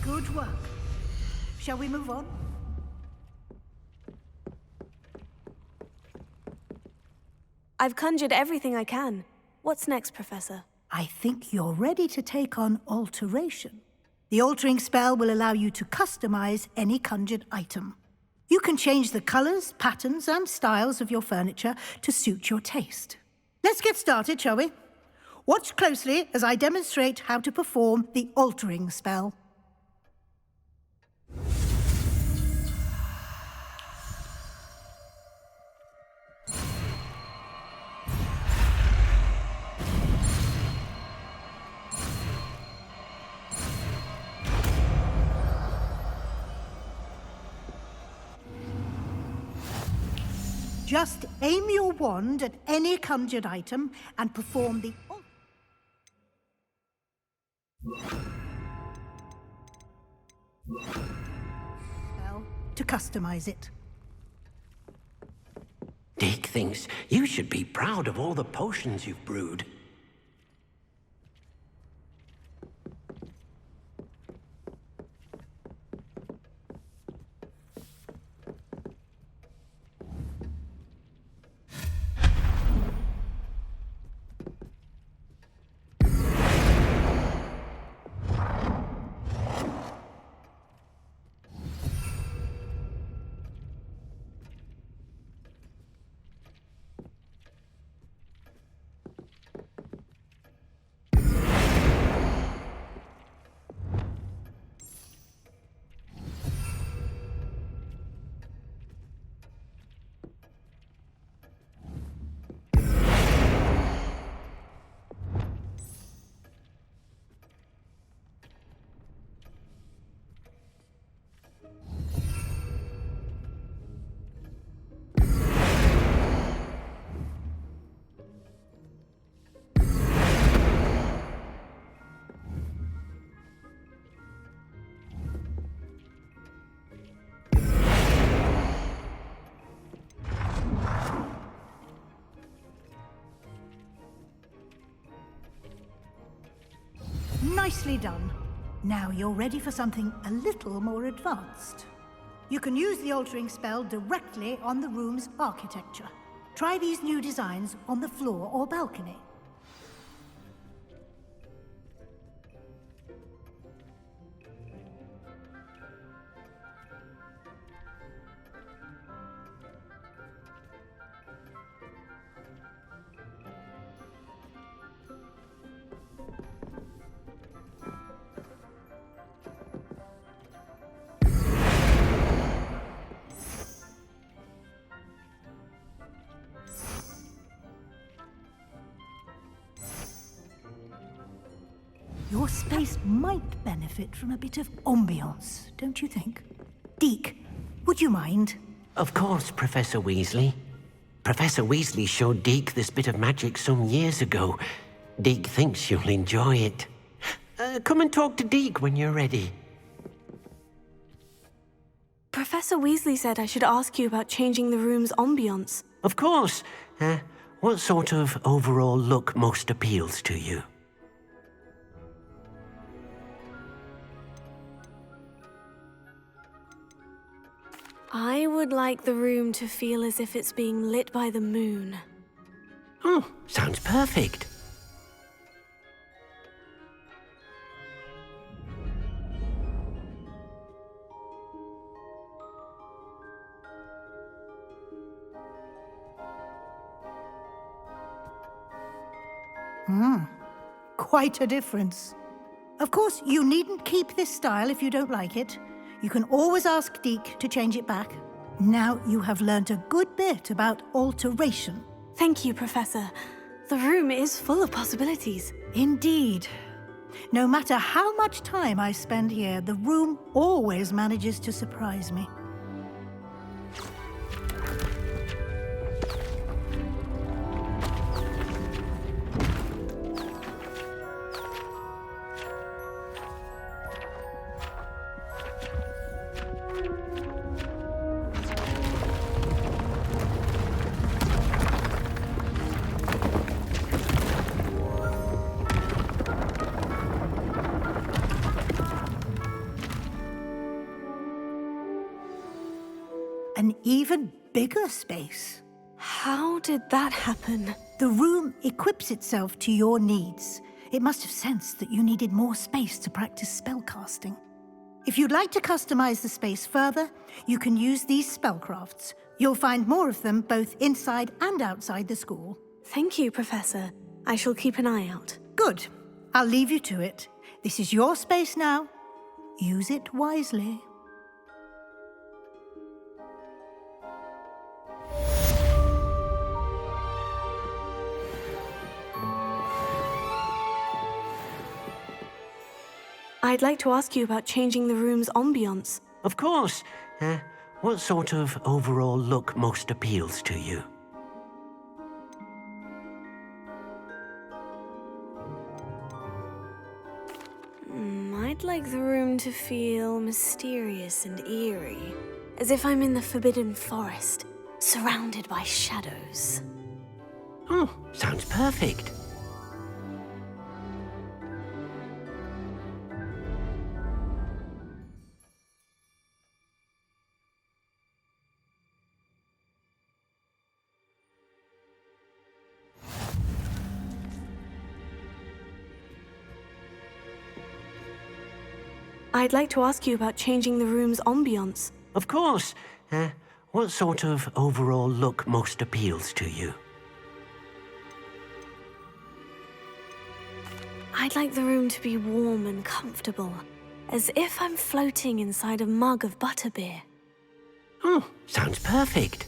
Good work. Shall we move on? I've conjured everything I can. What's next, Professor? I think you're ready to take on alteration. The altering spell will allow you to customize any conjured item. You can change the colors, patterns, and styles of your furniture to suit your taste. Let's get started, shall we? Watch closely as I demonstrate how to perform the altering spell. Just aim your wand at any conjured item and perform the spell to customize it. Dick thinks you should be proud of all the potions you've brewed. Nicely done. Now you're ready for something a little more advanced. You can use the altering spell directly on the room's architecture. Try these new designs on the floor or balcony. Your space might benefit from a bit of ambiance, don't you think? Deke, would you mind? Of course, Professor Weasley. Professor Weasley showed Deke this bit of magic some years ago. Deke thinks you'll enjoy it. Come and talk to Deke when you're ready. Professor Weasley said I should ask you about changing the room's ambiance. Of course. What sort of overall look most appeals to you? I would like the room to feel as if it's being lit by the moon. Oh, sounds perfect. Quite a difference. Of course, you needn't keep this style if you don't like it. You can always ask Deke to change it back. Now you have learnt a good bit about alteration. Thank you, Professor. The room is full of possibilities. Indeed. No matter how much time I spend here, the room always manages to surprise me. An even bigger space. How did that happen? The room equips itself to your needs. It must have sensed that you needed more space to practice spellcasting. If you'd like to customize the space further, you can use these spellcrafts. You'll find more of them both inside and outside the school. Thank you, Professor. I shall keep an eye out. Good. I'll leave you to it. This is your space now. Use it wisely. I'd like to ask you about changing the room's ambiance. Of course. What sort of overall look most appeals to you? I'd like the room to feel mysterious and eerie, as if I'm in the Forbidden Forest. surrounded by shadows. Oh, sounds perfect. I'd like to ask you about changing the room's ambiance. Of course. What sort of overall look most appeals to you? I'd like the room to be warm and comfortable, as if I'm floating inside a mug of butterbeer. Oh, sounds perfect.